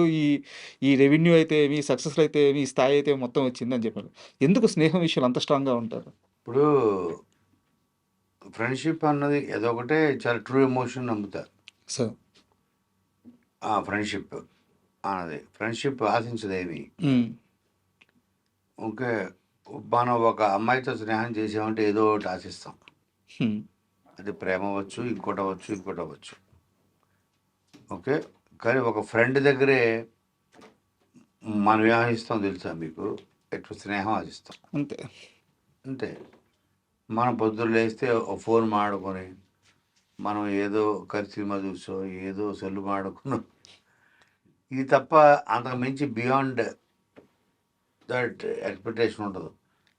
ఈ రెవెన్యూ అయితే ఏమి, సక్సెస్లు అయితే ఏమి, ఈ స్థాయి అయితే మొత్తం వచ్చింది అని చెప్పారు. ఎందుకు స్నేహం విషయాలు అంత స్ట్రాంగ్గా ఉంటారు? ఇప్పుడు ఫ్రెండ్షిప్ అన్నది ఏదొకటే చాలా ట్రూ ఎమోషన్ నమ్ముతారు. సో ఫ్రెండ్షిప్ అన్నది ఫ్రెండ్షిప్ ఆశించదేమి. ఓకే. మనం ఒక అమ్మాయితో స్నేహం చేసామంటే ఏదో ఒకటి ఆశిస్తాం. హ్మ్. అది ప్రేమ అవ్వచ్చు, ఇంకోటవ్వచ్చు, ఇంకోటవ్వచ్చు. ఓకే. కానీ ఒక ఫ్రెండ్ దగ్గరే మనం ఏం ఆశిస్తాం తెలుసా మీకు? ఎక్కువ స్నేహం ఆశిస్తాం. అంతే. అంతే. మనం పొద్దున్న లేస్తే ఓ ఫోన్ మాట్లాడుకొని, మనం ఏదో సినిమా చూసో, ఏదో సెల్లు మాట్లాడుకునో ఇది తప్ప అంతకు మించి బియాండ్ దట్ ఎక్స్‌పెక్టేషన్ ఉండదు.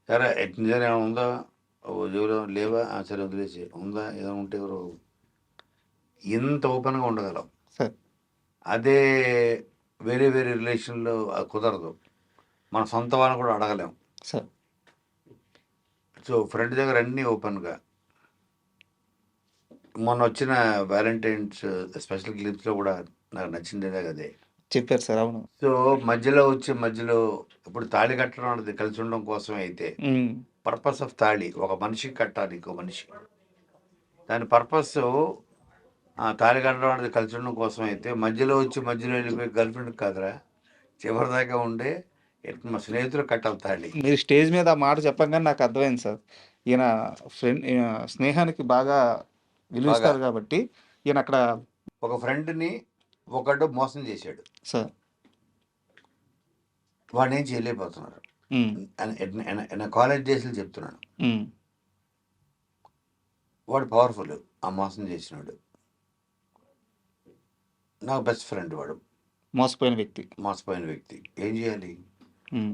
సరే నిజంగా ఏమైనా ఉందా? ఉద్యోగం లేవా? సరే వదిలేసేయి. ఉందా? ఏదైనా ఉంటే ఎవరో ఇంత ఓపెన్‌గా ఉండగలం. సార్. అదే వేరే వేరే రిలేషన్‌లో అది కుదరదు. మన సొంత వాళ్ళని కూడా అడగలేం. సార్. సో, ఫ్రెండ్ దగ్గర అన్నీ ఓపెన్‌గా. మొన్నొచ్చిన వాలంటైన్స్ స్పెషల్ క్లిప్స్‌లో కూడా నాకు నచ్చింది అదే. చెప్పారు సార్. అవును. సో, మధ్యలో ఇప్పుడు తాళి కట్టడం అన్నది కలిసి ఉండడం కోసమే అయితే, హ్మ్. పర్పస్ ఆఫ్ తాళి ఒక మనిషికి కట్టాలి ఇంకో మనిషి. దాని పర్పస్సు తాళి కట్టడం అనేది కలిసి ఉండడం కోసం అయితే, మధ్యలో వెళ్ళిపోయి గర్ల్ ఫ్రెండ్‌కి కాదురా! చివరిదాకా ఉండే మా స్నేహితులకు కట్టాలి తాళి. మీరు స్టేజ్ మీద ఆ మాట చెప్పంగానే నాకు అర్థమైంది సార్. ఈయన ఈయన స్నేహానికి బాగా విలువ బాగా. ఇస్తారు కాబట్టి ఈయన అక్కడ ఒక ఫ్రెండ్‌ని ఒకడు మోసం చేశాడు. సార్. వాడినేం చేయలేకపోతున్నారు. హ్మ్. నా కాలేజ్ డేస్‌లో చెప్తున్నాను. హ్మ్. వాడు పవర్‌ఫుల్ ఆ మోసం చేసినోడు. నాకు బెస్ట్ ఫ్రెండ్ వాడు. మోసపోయిన వ్యక్తి. మోసపోయిన వ్యక్తి. ఏం చేయాలి? హ్మ్.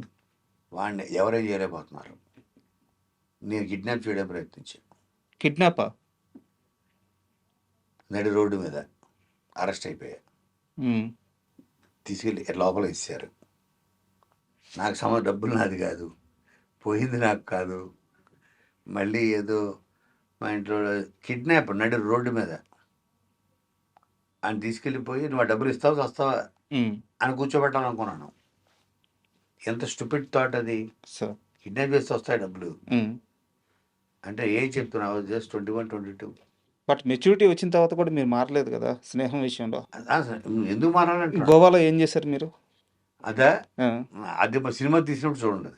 వాడిని ఎవరేం చేయలేకపోతున్నారు. నేను కిడ్నాప్ చేయడానికి ప్రయత్నించాను. కిడ్నాపా? నడి రోడ్డు మీద అరెస్ట్ అయిపోయా. హ్మ్. తీసుకెళ్ళి లోపల ఇచ్చారు. నాకు డబ్బులు నాది కాదు. పోయింది నాకు కాదు. మళ్ళీ ఏదో మా ఇంట్లో కిడ్నాప్ నడి రోడ్డు మీద. ఆయన తీసుకెళ్ళిపోయి నువ్వు ఆ డబ్బులు ఇస్తావా చస్తావా హ్మ్. అని కూర్చోబెట్టాలనుకున్నాను. ఎంత స్టూపిడ్ థాట్ అది. సార్. కిడ్నాప్ చేస్తే వస్తాయి డబ్బులు. హ్మ్. అంటే ఏం చెప్తున్నావు? జస్ట్ 21, 22. బట్ మెచ్యూరిటీ వచ్చిన తర్వాత కూడా మీరు మారలేదు కదా స్నేహం విషయంలో. ఎందుకు మారాలంటున్నాడు? గోవాలో ఏం చేశారు మీరు? అదా? ఆ. అది సినిమా తీసినప్పుడు చూడండి.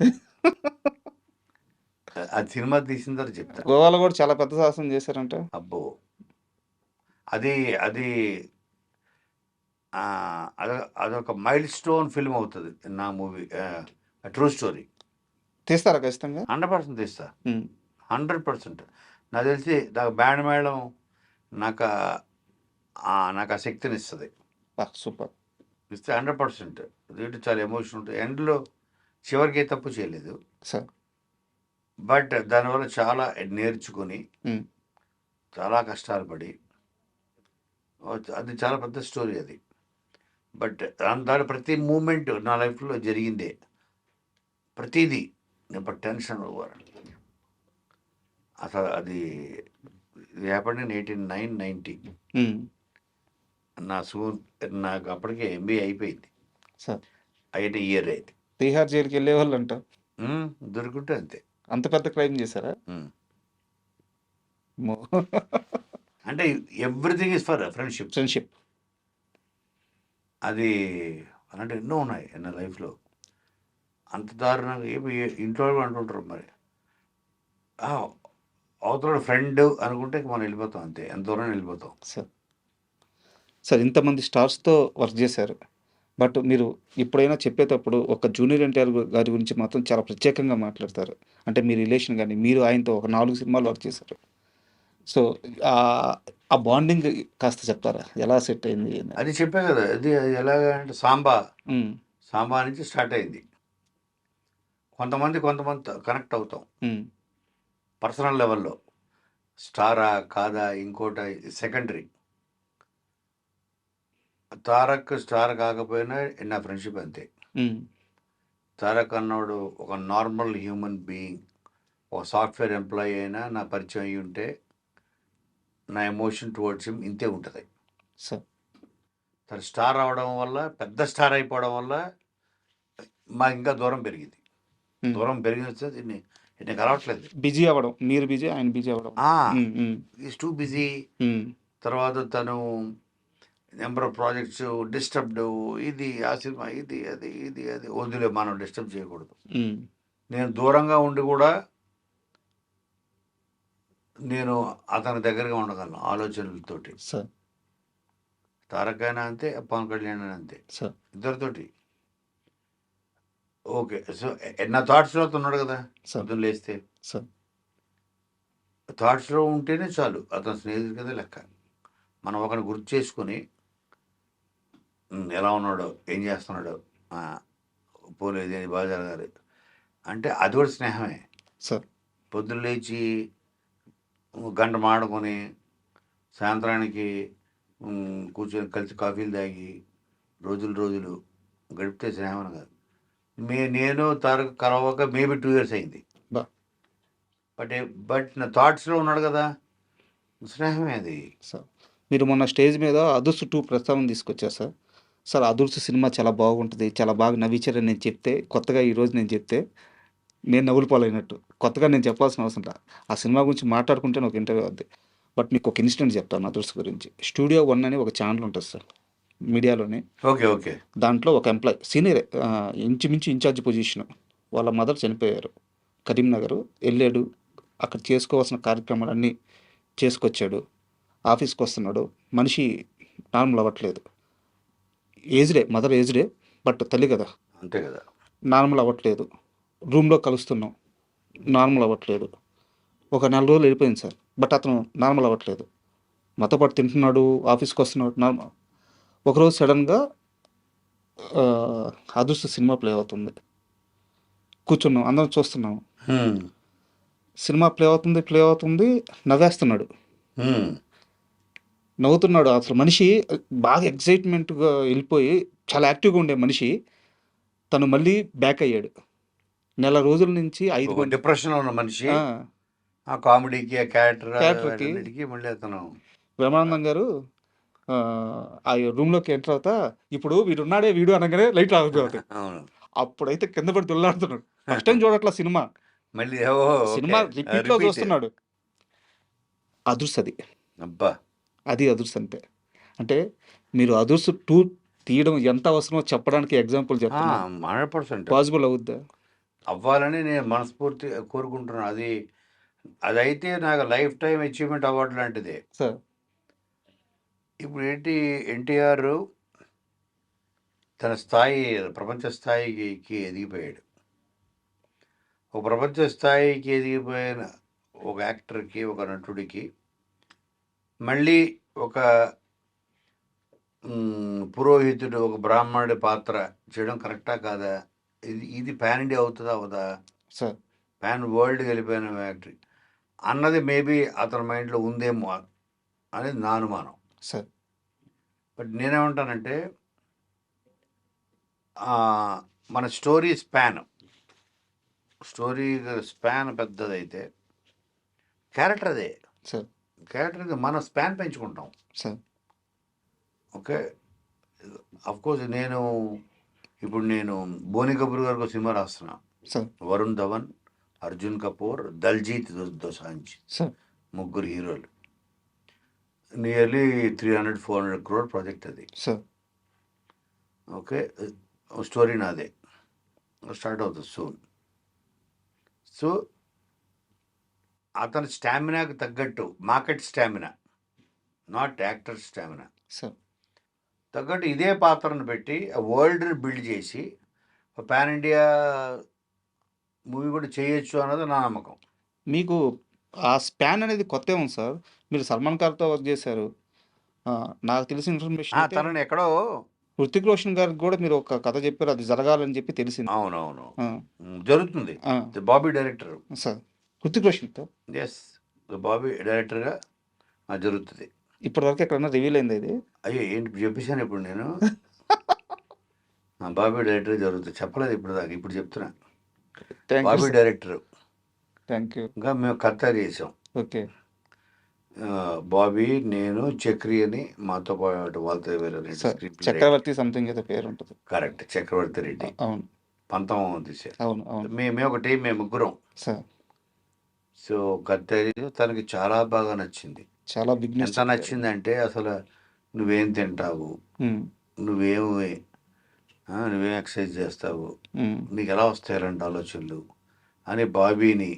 అది సినిమా తీసిన తర్వాత చెప్తా. గోవాలో కూడా చాలా పెద్ద సాహసం చేశారంట. అబ్బో! అది అది అదొక మైల్ స్టోన్ ఫిల్మ్ అవుతుంది నా మూవీ. True story. తీస్తారా ఖచ్చితంగా? 100% తీస్తా. హ్మ్. 100%. నాకు తెలిసి నాకు బ్యాండ్ మేళం నాకు నాకు ఆ శక్తినిస్తుంది. సూపర్. ఇస్తే 100%. దీంట్లో చాలా ఎమోషన్ ఉంటుంది. ఎండ్‌లో చివరికి ఏ తప్పు చేయలేదు. సార్. బట్ దానివల్ల చాలా నేర్చుకొని, హ్మ్. చాలా కష్టాలు పడి అది చాలా పెద్ద స్టోరీ అది. బట్ దాని ప్రతి మూమెంట్ నా లైఫ్‌లో జరిగిందే. ప్రతీదీ. ఇప్పుడు టెన్షన్ ఓవర్. అసలు అది హ్యాపెండ్ ఇన్ 1890. హ్మ్. నాకు అప్పటికే ఎంబీఏ అయిపోయింది. సార్. అయిన ఇయర్ అది. తీహార్ జైలుకి వెళ్ళేవాళ్ళంట. దొరుకుంటే అంతే. అంత పెద్ద క్రైమ్ చేశారా? అమ్మో! అంటే everything is for friendship. Friendship. అది అలాంటివి ఎన్నో ఉన్నాయి నా లైఫ్‌లో. అంత దారుణంగా ఇంట్లో వాళ్ళు అంటుంటారు మరి. అవతల ఫ్రెండ్ అనుకుంటే మనం వెళ్ళిపోతాం అంతే. ఎంత దూరం వెళ్ళిపోతాం. సార్ ఇంతమంది స్టార్స్‌తో వర్క్ చేశారు. బట్ మీరు ఎప్పుడైనా చెప్పేటప్పుడు ఒక జూనియర్ ఎన్టీఆర్ గారి గురించి మాత్రం చాలా ప్రత్యేకంగా మాట్లాడతారు. అంటే మీ రిలేషన్ గాని, మీరు ఆయనతో ఒక 4 సినిమాలు వర్క్ చేశారు. సో, ఆ బాండింగ్ కాస్త చెప్తారా? ఎలా సెట్ అయింది అని? అది చెప్పా కదా! అది ఎలాగా అంటే సాంబా హ్మ్. నుంచి స్టార్ట్ అయింది. కొంతమందితో కనెక్ట్ అవుతాం. హ్మ్. పర్సనల్ లెవెల్‌లో. స్టారా? కాదా? ఇంకోటా? సెకండరీ. తారక్ స్టార్ కాకపోయినా నా ఫ్రెండ్షిప్ అంతే. హ్మ్. తారక్ అన్నోడు ఒక నార్మల్ హ్యూమన్ బీయింగ్. ఒక సాఫ్ట్‌వేర్ ఎంప్లాయీ అయినా నా పరిచయం అయ్యి ఉంటే, నా ఎమోషన్ టువర్డ్స్ హిమ్ ఇంతే ఉంటది. సార్. తను స్టార్ అవ్వడం వల్ల, పెద్ద స్టార్ అయిపోవడం వల్ల మాకు ఇంకా దూరం పెరిగింది. హ్మ్. దూరం పెరిగినొచ్చేది నేను కలవట్లేదు. బిజీ అవ్వడం. మీరు బిజీ, ఆయన బిజీ అవ్వడం. హ్మ్. హ్మ్. Is too busy. హ్మ్. తర్వాత తను నెంబర్ ఆఫ్ ప్రాజెక్ట్స్ డిస్టర్బ్డ్. ఇది ఆ సినిమా ఇది అది వదిలే మనం డిస్టర్బ్ చేయకూడదు. హ్మ్. నేను దూరంగా ఉండి కూడా నేను అతని దగ్గరగా ఉండగలను ఆలోచనలతోటి. సార్. తారక్ అయినా అంతే, పవన్ కళ్యాణ్ అయినా అంతే, సార్. ఇద్దరితోటి. ఓకే. సో, నా థాట్స్‌లో అతనున్నాడు కదా! సార్. పొద్దున్న లేస్తే. సార్. థాట్స్‌లో ఉంటేనే చాలు. అతను స్నేహితుడి కింద లెక్క. మనం ఒకరిని గుర్తు చేసుకొని ఎలా ఉన్నాడో, ఏం చేస్తున్నాడో, పోనీ ఇది బాగా జరగాలి అంటే అది కూడా స్నేహమే. సార్. పొద్దున్న లేచి గంట మాడుకొని సాయంత్రానికి కూర్చొని కలిసి కాఫీలు తాగి రోజులు గడిపితే స్నేహం అని కాదు. నేను తారక్ కలవక మేబీ 2 years అయింది. బా. బట్ నా థాట్స్‌లో ఉన్నాడు కదా! స్నేహమే అది. సార్, మీరు మొన్న స్టేజ్ మీద 'అదుర్స్ 2' ప్రస్తావన తీసుకొచ్చారు సార్. సార్ 'అదుర్స్' సినిమా చాలా బాగుంటది. చాలా బాగా నవ్వించారని నేను చెప్తే, కొత్తగా ఈరోజు నేను చెప్తే, నేను నవ్వుల పాలైనట్టు. కొత్తగా నేను చెప్పాల్సిన అవసరం లా. ఆ సినిమా గురించి మాట్లాడుకుంటేనే ఒక ఇంటర్వ్యూ అవుద్ది. బట్ మీకు ఒక ఇన్సిడెంట్ చెప్తాను 'అదుర్స్' గురించి. స్టూడియో 1 అని ఒక ఛానల్ ఉంటుంది సార్ మీడియాలోనే. ఓకే. దాంట్లో ఒక ఎంప్లాయ్ సీనియరే, ఇంచుమించు ఇన్ఛార్జ్ పొజిషను. వాళ్ళ మదర్ చనిపోయారు. కరీంనగర్ వెళ్ళాడు. అక్కడ చేసుకోవాల్సిన కార్యక్రమాలన్నీ చేసుకొచ్చాడు. ఆఫీస్కి వస్తున్నాడు. మనిషి నార్మల్ అవ్వట్లేదు. ఏజ్డే, మదర్ ఏజ్డే, బట్ తల్లి కదా, అంతే కదా. నార్మల్ అవ్వట్లేదు. రూమ్లో కలుస్తున్నాం, నార్మల్ అవ్వట్లేదు. ఒక 4 రోజులు వెళ్ళిపోయింది సార్. బట్ అతను నార్మల్ అవ్వట్లేదు. మాతో పాటు తింటున్నాడు, ఆఫీస్కి వస్తున్నాడు, నార్మల్. ఒకరోజు సడన్గా 'అదుర్స్' సినిమా ప్లే అవుతుంది. కూర్చున్నాం, అందరం చూస్తున్నాం. సినిమా ప్లే అవుతుంది, నవ్వేస్తున్నాడు, నవ్వుతున్నాడు. అసలు మనిషి బాగా ఎక్సైట్మెంట్గా వెళ్ళిపోయి చాలా యాక్టివ్గా ఉండే మనిషి తను మళ్ళీ బ్యాక్ అయ్యాడు. 4 రోజుల నుంచి 5 మంది డిప్రెషన్‌లో ఉన్న మనిషి ఆ, ఆ కామెడీకి, ఆ క్యారెక్టర్కి క్యారెక్టర్‌కి మళ్ళీ అతను బ్రహ్మానందం గారు ఆ రూమ్లోకి ఎంటర్ అవుతా, ఇప్పుడు వీడు ఉన్నాడే వీడు అనగానే లైట్ ఆగిపోతాయి. అవును. అప్పుడైతే కింద పడి దొల్లాడుతున్నాడు. ఫస్ట్ టైం చూడట్లా సినిమా. మళ్ళీ సినిమా రిపీట్లో చూస్తున్నాడు. అదుర్స్ అది. అబ్బా! అది అదుర్స్ అంటే. అంటే మీరు 'అదుర్స్ 2' తీయడం ఎంత అవసరమో చెప్పడానికి ఎగ్జాంపుల్ చెప్తున్నా. 100% పాసిబుల్ అవుద్దా? అవ్వాలని నేను మనస్ఫూర్తిగా కోరుకుంటున్నాను. అదైతే నాకు లైఫ్ టైం అచీవ్మెంట్ అవార్డు లాంటిదే. సార్. ఇప్పుడు ఏంటి, ఎన్టీఆర్ తన స్థాయి ప్రపంచ స్థాయికి ఎదిగిపోయాడు. ఒక ప్రపంచ స్థాయికి ఎదిగిపోయిన ఒక యాక్టర్కి, ఒక నటుడికి మళ్ళీ ఒక పురోహితుడు, ఒక బ్రాహ్మణుడి పాత్ర చేయడం కరెక్టా కాదా? ఇది పాన్ ఇండియా అవుతుందా అవదా? సార్. పాన్ వరల్డ్కి వెళ్ళిపోయిన యాక్టర్ అన్నది మేబీ అతని మైండ్లో ఉందేమో అనేది నా అనుమానం. సార్. బట్ నేనేమంటానంటే మన స్టోరీ స్పాన్ పెద్దదైతే క్యారెక్టర్ అదే. సార్. క్యారెక్టర్ మన స్పాన్ పెంచుకుంటాం. సార్. ఓకే. అఫ్కోర్స్ ఇప్పుడు నేను బోని కపూర్ గారికి ఒక సినిమా రాస్తున్నా. సార్. వరుణ్ ధవన్, అర్జున్ కపూర్, దల్జీత్ దోసాంజ్, సార్. 3 హీరోలు. నియర్లీ 300-400 crore ప్రాజెక్ట్ అది. సార్. ఓకే. స్టోరీ నాదే, స్టార్ట్ అవుతుంది సూన్. సో అతని స్టామినాకి తగ్గట్టు, market stamina, not actor stamina sir. తగ్గట్టు ఇదే పాత్రను పెట్టి వరల్డ్ని బిల్డ్ చేసి పాన్ ఇండియా మూవీ కూడా చేయొచ్చు అన్నది నా నమ్మకం. మీకు ఆ స్పాన్ అనేది కొత్త ఉంది సార్. మీరు సల్మాన్ ఖాన్తో వర్క్ చేశారు. నాకు తెలిసిన ఇన్ఫర్మేషన్ అయితే తనని ఎక్కడో హృతిక్ రోషన్ గారికి కూడా మీరు ఒక కథ చెప్పారు, అది జరగాలని చెప్పి తెలిసింది. అవునవును జరుగుతుంది. బాబీ డైరెక్టర్. సార్. హృతిక్ రోషన్తో. ఎస్, బాబీ డైరెక్టర్గా జరుగుతుంది. ఇప్పటివరకు ఎక్కడన్నా రివీల్ అయింది ఇది? అయ్యో, ఏంటి చెప్పేశాను ఇప్పుడు నేను. బాబీ డైరెక్టర్ జరుగుతుంది, చెప్పలేదు ఇప్పుడు దాకా, ఇప్పుడు చెప్తున్నా. బాబీ డైరెక్టర్. Thank you. ఇంకా మేము కథ చేసాం. ఓకే. బాబీ, నేను, చక్రి అని మాతో పాటు వాళ్ళతో చక్రవర్తి సంథింగ్ ఏదో పేరు ఉంటుంది. కరెక్ట్, చక్రవర్తి రెడ్డి. అవును. పంతం తీసారు. అవును. అవును. మేము ఒక టీం, మేము ముగ్గురం. సార్. సో కథ తనకి చాలా బాగా నచ్చింది. చాలా బిగ్నెస్. ఎంత నచ్చిందంటే అసలు నువ్వేం తింటావు, నువ్వేం ఎక్సర్సైజ్ చేస్తావు, నీకు ఎలా వస్తాయి అలాంటి ఆలోచనలు, అని బాబీని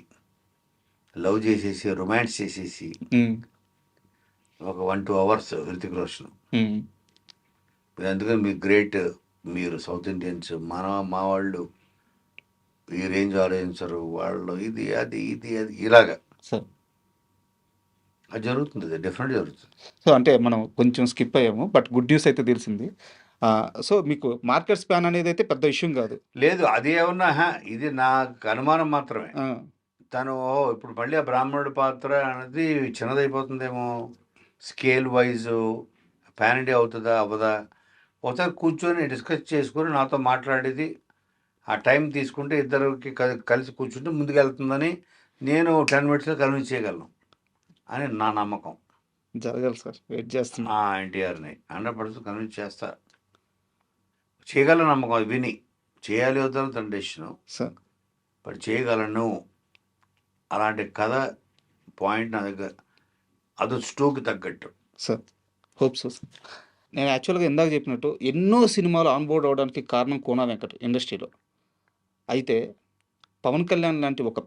లవ్ చేసేసి రొమాన్స్ చేసేసి ఒక 1-2 అవర్స్ హృతిక్ రోషన్. అందుకని మీరు గ్రేట్, మీరు సౌత్ ఇండియన్స్, మా వాళ్ళు ఈ రేంజ్ ఆలోచించరు, వాళ్ళు ఇది అది ఇలాగా సార్ అది జరుగుతుంది, అది డెఫినెట్ జరుగుతుంది. సో అంటే మనం కొంచెం స్కిప్ అయ్యాము, బట్ గుడ్ న్యూస్ అయితే తెలిసింది. సో మీకు మార్కెట్ స్పాన్ అనేది అయితే పెద్ద ఇష్యూ కాదు. లేదు, అది ఏమన్నా ఇది నాకు అనుమానం మాత్రమే. తను ఇప్పుడు మళ్ళీ ఆ బ్రాహ్మణుడి పాత్ర అనేది చిన్నదైపోతుందేమో, స్కేల్ వైజ్ పాన్ ఇండియా అవుతుందా అవ్వదా, ఒకసారి కూర్చొని డిస్కస్ చేసుకొని నాతో మాట్లాడేది, ఆ టైం తీసుకుంటే ఇద్దరికి కలిసి కూర్చుంటే ముందుకెళ్తుందని నేను 10 మినిట్స్లో కన్విన్స్ చేయగలను అని నా నమ్మకం. జరగాలి సార్, వెయిట్ చేస్తున్నా. ఎన్టీఆర్ని 100% కన్విన్స్ చేస్తా, చేయగల నమ్మకం, అది విని చేయాలి వద్దని తన డెసిషను సార్. బట్ చేయగలను. అలాంటి కథ పాయింట్ నా దగ్గర, అది స్టోకి తగ్గట్టు. Sir hope so sir. నేను యాక్చువల్గా ఇందాక చెప్పినట్టు ఎన్నో సినిమాలు ఆన్బోర్డ్ అవడానికి కారణం కోనా వెంకట్ ఇండస్ట్రీలో. అయితే పవన్ కళ్యాణ్ లాంటి ఒక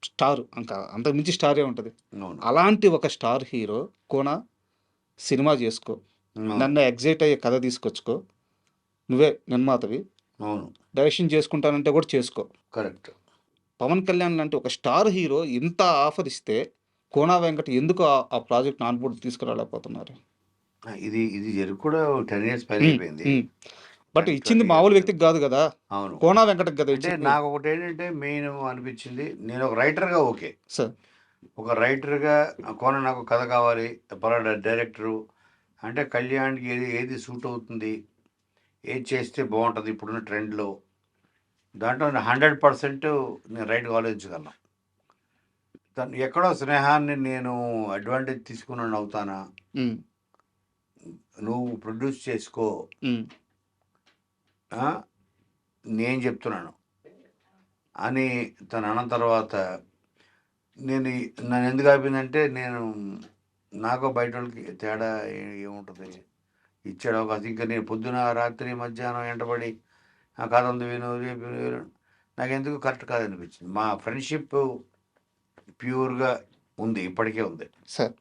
స్టార్, ఇంకా అంతకుమించి స్టారే ఉంటుంది, అవును, అలాంటి ఒక స్టార్ హీరో కోనా సినిమా చేసుకో, నన్ను ఎగ్జైట్ అయ్యే కథ తీసుకొచ్చుకో, నువ్వే నిర్మాతవి, అవును, డైరెక్షన్ చేసుకుంటానంటే కూడా చేసుకో. కరెక్ట్. పవన్ కళ్యాణ్ లాంటి ఒక స్టార్ హీరో ఇంత ఆఫర్ ఇస్తే కోనా వెంకట్ ఎందుకు ఆ ప్రాజెక్ట్ ఆన్బోర్డ్ తీసుకురాలేకపోతున్నారు? ఇది జరిగి కూడా 10 years పైన అయిపోయింది. బట్ ఇచ్చింది మామూలు వ్యక్తికి కాదు కదా, అవును, కోనా వెంకటకి కదా అంటే ఇచ్చింది. నాకు ఒకటి ఏంటంటే మెయిన్ అనిపించింది, నేను ఒక రైటర్గా ఓకే, సార్ ఒక రైటర్గా కోన నాకు కథ కావాలి, పలానా డైరెక్టరు అంటే కళ్యాణ్కి ఏది సూట్ అవుతుంది, ఏది చేస్తే బాగుంటుంది ఇప్పుడున్న ట్రెండ్లో, దాంట్లో 100% నేను రైట్గా ఆలోచించగలను. తను ఎక్కడో స్నేహాన్ని నేను అడ్వాంటేజ్ తీసుకున్నాను అవుతానా, నువ్వు ప్రొడ్యూస్ చేసుకో, నేను చెప్తున్నాను అని తను అన్న తర్వాత నన్ను ఎందుకు ఆపిందంటే, నేను నాకు బయట వాళ్ళకి తేడా ఏముంటుంది, ఇచ్చాడు అవకాశం. ఇంకా నేను పొద్దున రాత్రి మధ్యాహ్నం వెంటబడి ఆ కథ ఉంది విను రేపు నాకు ఎందుకు కరెక్ట్ కాదనిపించింది. మా ఫ్రెండ్షిప్ ప్యూర్గా ఉంది, ఇప్పటికే ఉంది సార్.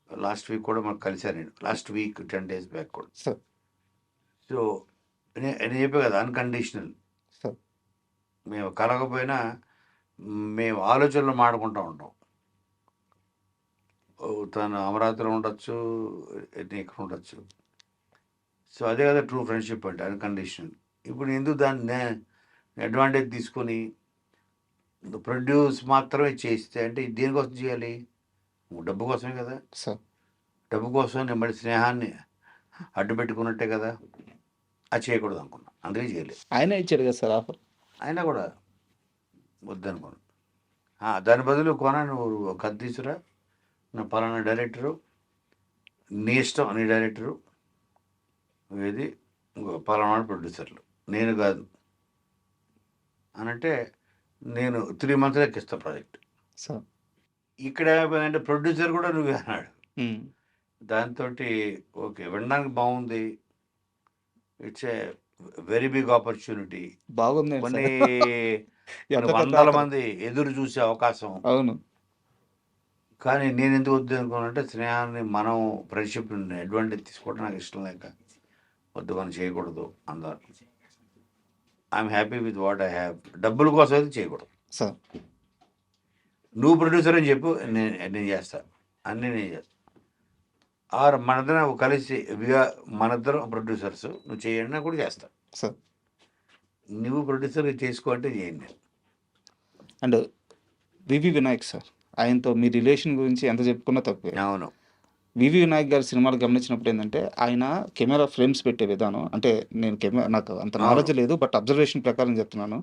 లాస్ట్ వీక్ కూడా మనకు కలిశాను నేను, లాస్ట్ వీక్ 10 days బ్యాక్ కూడా. సో నేను చెప్పే కదా, అన్కండిషనల్. మేము కలగపోయినా మేము ఆలోచనలు మాడుకుంటూ ఉంటాం. తను అమరావతిలో ఉండొచ్చు, ఇక్కడ ఉండొచ్చు. సో అదే కదా ట్రూ ఫ్రెండ్షిప్ అంటే, అన్కండిషనల్. ఇప్పుడు ఎందుకు దాన్ని అడ్వాంటేజ్ తీసుకొని ప్రొడ్యూస్ మాత్రమే చేస్తే, అంటే దేనికోసం చేయాలి? డబ్బు కోసమే కదా. డబ్బు కోసం నేను మళ్ళీ స్నేహాన్ని అడ్డు పెట్టుకున్నట్టే కదా, అది చేయకూడదు అనుకున్నా, అందుకే చేయలేదు. ఆయన ఇచ్చాడు కదా సార్ ఆఫర్, అయినా కూడా వద్దనుకోను. దాని బదులు కొన నువ్వు కథ తీసురా, నా పలానా డైరెక్టరు, నీ ఇష్టం, నీ డైరెక్టరు ఏది, పలానా ప్రొడ్యూసర్లు, నేను కాదు అని అంటే నేను 3 months ఎక్కిస్తాను ప్రాజెక్ట్. ఇక్కడ ఏమైపోయిందంటే ప్రొడ్యూసర్ కూడా నువ్వే అన్నాడు. దాంతో ఓకే, వినడానికి బాగుంది, it's a very big opportunity, బాగుంది, కొన్ని వందల మంది ఎదురు చూసే అవకాశం. అవును, కానీ నేను ఎందుకు వద్దు అనుకున్నానంటే, స్నేహాన్ని మనం ఫ్రెండ్షిప్ అడ్వాంటేజ్ తీసుకోవడం నాకు ఇష్టం లేక వద్దు, మనం చేయకూడదు. అందరు I'm happy with what I have. డబ్బుల కోసం అయితే చేయకూడదు సార్. నువ్వు ప్రొడ్యూసర్ అని చెప్పు, నేను చేస్తాను, అన్నీ నేను చేస్తాను. ఆర్ మనిద్దరం కలిసి మనిద్దరం ప్రొడ్యూసర్స్, నువ్వు చేయండి కూడా చేస్తాను సార్. నువ్వు ప్రొడ్యూసర్ చేసుకో అంటే చేయండి. అండ్ వివి వినాయక్ సార్, ఆయనతో మీ రిలేషన్ గురించి ఎంత చెప్పుకున్నా తక్కువే. అవును, వివి వినాయక్ గారి సినిమాలు గమనించినప్పుడు ఏంటంటే, ఆయన కెమెరా ఫ్రేమ్స్ పెట్టే విధానం, అంటే నేను నాకు అంత నాలెడ్జ్ లేదు, బట్ అబ్జర్వేషన్ ప్రకారం చెప్తున్నాను.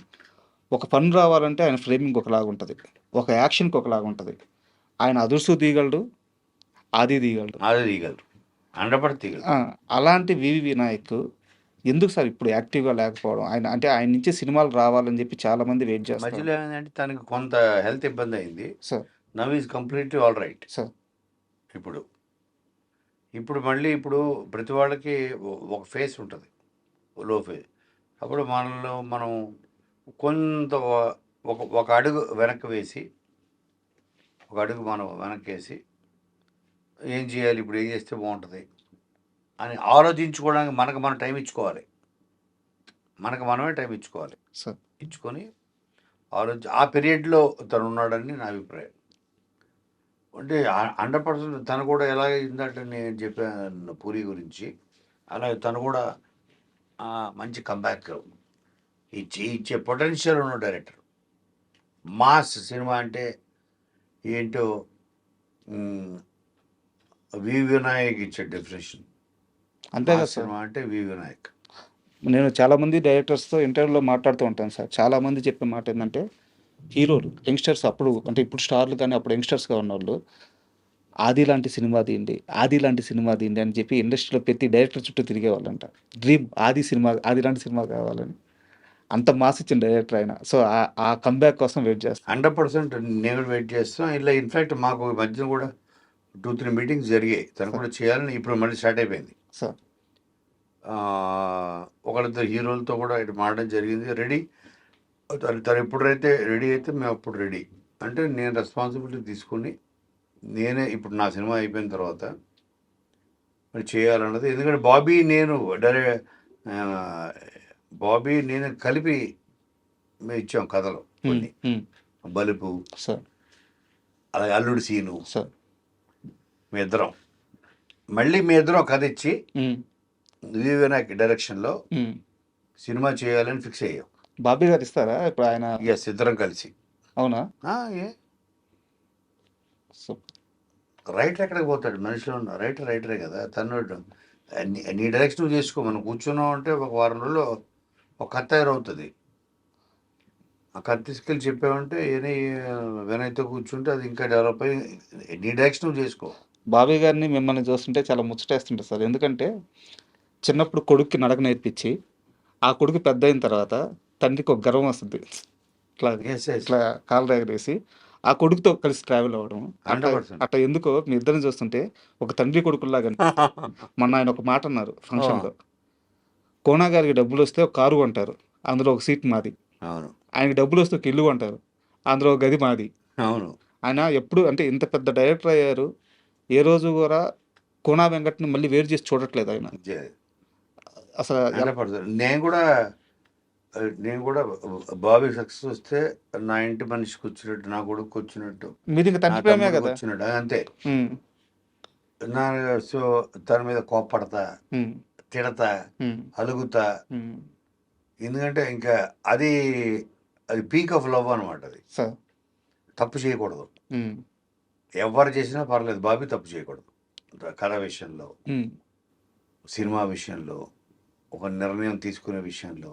ఒక ఫన్ రావాలంటే ఆయన ఫ్రేమింగ్ ఒకలాగా ఉంటుంది, ఒక యాక్షన్కి ఒకలాగా ఉంటుంది. ఆయన అదుర్సు తీయగలడు, ఆది తీయగలడు, 100% తీయగలడు. అలాంటి వివి వినాయక్ ఎందుకు సార్ ఇప్పుడు యాక్టివ్గా లేకపోవడం? ఆయన నుంచి సినిమాలు రావాలని చెప్పి చాలా మంది వెయిట్ చేస్తారు. మధ్యలో ఏంటంటే తనకి కొంత హెల్త్ ఇబ్బంది అయింది sir. Now is completely all right sir. ఇప్పుడు మళ్ళీ ప్రతి వాళ్ళకి ఒక ఫేస్ ఉంటుంది, లో ఫేస్. అప్పుడు మనం కొంత ఒక అడుగు వెనక్కి వేసి, ఒక అడుగు మనం వెనక్కేసి ఏం చేయాలి, ఇప్పుడు ఏం చేస్తే బాగుంటుంది అని ఆలోచించుకోవడానికి మనకు మనం టైం ఇచ్చుకోవాలి. మనకు మనమే టైం ఇచ్చుకోవాలి. సార్ ఇచ్చుకొని ఆ పీరియడ్లో తను ఉన్నాడని నా అభిప్రాయం. అంటే 100% తను కూడా ఎలాగ అయిందంటే, నేను చెప్పాను పూరి గురించి, అలాగే తను కూడా మంచి కంబ్యాక్ ఇచ్చే పొటెన్షియల్ ఉన్న డైరెక్టర్. మాస్ సినిమా అంటే ఏంటో వి వినాయక్ ఇచ్చే డెఫినేషన్. అంతే కదా మాస్ సార్. సినిమా అంటే వి వినాయక్. నేను చాలామంది డైరెక్టర్స్తో ఇంటర్వ్యూలో మాట్లాడుతూ ఉంటాను సార్. చాలామంది చెప్పే మాట ఏంటంటే, హీరోలు యంగ్స్టర్స్ అప్పుడు అంటే ఇప్పుడు స్టార్లు కానీ అప్పుడు యంగ్స్టర్స్గా ఉన్నవాళ్ళు ఆది లాంటి సినిమా తీయండి, ఆది లాంటి సినిమా తీయండి అని చెప్పి ఇండస్ట్రీలో ప్రతి డైరెక్టర్ చుట్టూ తిరిగేవాళ్ళంట. డ్రీమ్ ఆది లాంటి సినిమా కావాలని. అంత మాస్ ఇచ్చిన డైరెక్టర్ ఆయన. సో ఆ కంబ్యాక్ కోసం వెయిట్ చేస్తాను. 100% నేను వెయిట్ చేస్తాను. ఇలా ఇన్ఫ్యాక్ట్ మాకు ఈ మధ్యన కూడా 2-3 మీటింగ్స్ జరిగాయి. తను కూడా చేయాలని ఇప్పుడు మళ్ళీ స్టార్ట్ అయిపోయింది. సార్ ఒకళ్ళిద్దరు హీరోలతో కూడా ఇటు మాట్లాడడం జరిగింది. రెడీ తను ఎప్పుడైతే రెడీ అయితే మేము అప్పుడు రెడీ. అంటే నేను రెస్పాన్సిబిలిటీ తీసుకుని నేనే ఇప్పుడు నా సినిమా అయిపోయిన తర్వాత మరి చేయాలన్నది. ఎందుకంటే బాబీ నేను కలిపి మేము ఇచ్చాం కథలు కొన్ని. బలుపు, సార్ అలాగే అల్లుడు సీను, సార్ మీ ఇద్దరం కథ ఇచ్చి వి వినాయక్ డైరెక్షన్లో సినిమా చేయాలని ఫిక్స్ అయ్యాం. బాబీ గారు ఇస్తారా ఇప్పుడు ఆయన? ఎస్, ఇద్దరం కలిసి. అవునా? ఏ సో రైటర్ ఎక్కడికి పోతాడు? మనిషిలో ఉన్న రైటరే కదా. తను నీ డైరెక్షన్ నువ్వు చేసుకో. మనం కూర్చున్నాం అంటే ఒక వారం రోజుల్లో ఒక కథ తయారవుతుంది. ఆ కథ తీసుకెళ్ళి చెప్పామంటే వినయ్తో కూర్చుంటే అది ఇంకా డెవలప్ అయ్యి నీ డైరెక్షన్ నువ్వు చేసుకో. బాబీ గారిని మిమ్మల్ని చూస్తుంటే చాలా ముచ్చటేస్తుంటుంది సార్. ఎందుకంటే చిన్నప్పుడు కొడుక్కి నడక నేర్పించి ఆ కొడుకు పెద్ద అయిన తర్వాత తండ్రికి ఒక గర్వం వస్తుంది. ఇట్లా ఇట్లా కాలు ఎగరేసి ఆ కొడుకుతో కలిసి ట్రావెల్ అవ్వడం. అట్లా ఎందుకో మీ ఇద్దరిని చూస్తుంటే ఒక తండ్రి కొడుకులాగా. మొన్న ఆయన ఒక మాట అన్నారు ఫంక్షన్లో, కోనా గారికి డబ్బులు వస్తే ఒక కారు కొంటారు, అందులో ఒక సీట్ మాది. అవును. ఆయనకి డబ్బులు వస్తే ఒక ఇల్లు కొంటారు, అందులో ఒక గది మాది. అవును. ఆయన ఎప్పుడు అంటే ఇంత పెద్ద డైరెక్టర్ అయ్యారు, ఏ రోజు కూడా కోనా వెంకట్ని మళ్ళీ వేరు చేసి చూడట్లేదు ఆయన అసలు. నేను కూడా బాబీ సక్సెస్ వస్తే నా ఇంటి మనిషికి వచ్చినట్టు, నా కొడుకు వచ్చినట్టు, మీది ఇంకా తండ్రి ప్రేమే కదా వచ్చినట్టు అంతే. సో తన మీద కోప్పడతా, తిడతా, అలుగుతా. ఎందుకంటే ఇంకా అది పీక్ ఆఫ్ లవ్ అనమాట. అది తప్పు చేయకూడదు. ఎవరు చేసినా పర్లేదు, బాబీ తప్పు చేయకూడదు. కథ విషయంలో, సినిమా విషయంలో, ఒక నిర్ణయం తీసుకునే విషయంలో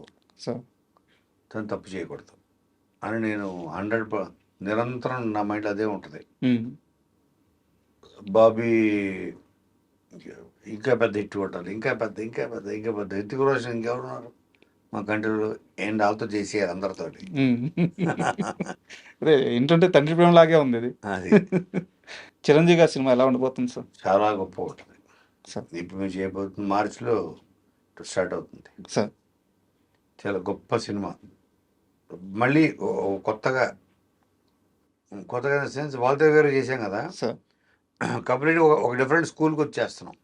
తను తప్పు చేయకూడదు అని నేను 100 నిరంతరం నా మైండ్ అదే ఉంటుంది. బాబీ ఇంకా పెద్ద హిట్ కొట్టాలి, ఇంకా పెద్ద హిట్ రోషన్ ఇంకెవరున్నారు మా కంట్రీలో? ఏం వాళ్ళతో చేసేయాలి అందరితోటి. అదే ఏంటంటే తండ్రి ప్రేమ లాగే ఉంది ఇది. అది చిరంజీవి గారి సినిమా ఎలా ఉండబోతుంది సార్? చాలా గొప్ప ఉంటుంది సార్. ఇప్పుడు మేము చేయబోతుంది మార్చిలో స్టార్ట్ అవుతుంది సార్. చాలా గొప్ప సినిమా. మళ్ళీ కొత్తగా సెన్స్ వాళ్ళతో గారు చేసాం కదా సార్. కంప్లీట్ ఒక డిఫరెంట్ స్కూల్కి వచ్చేస్తున్నాం.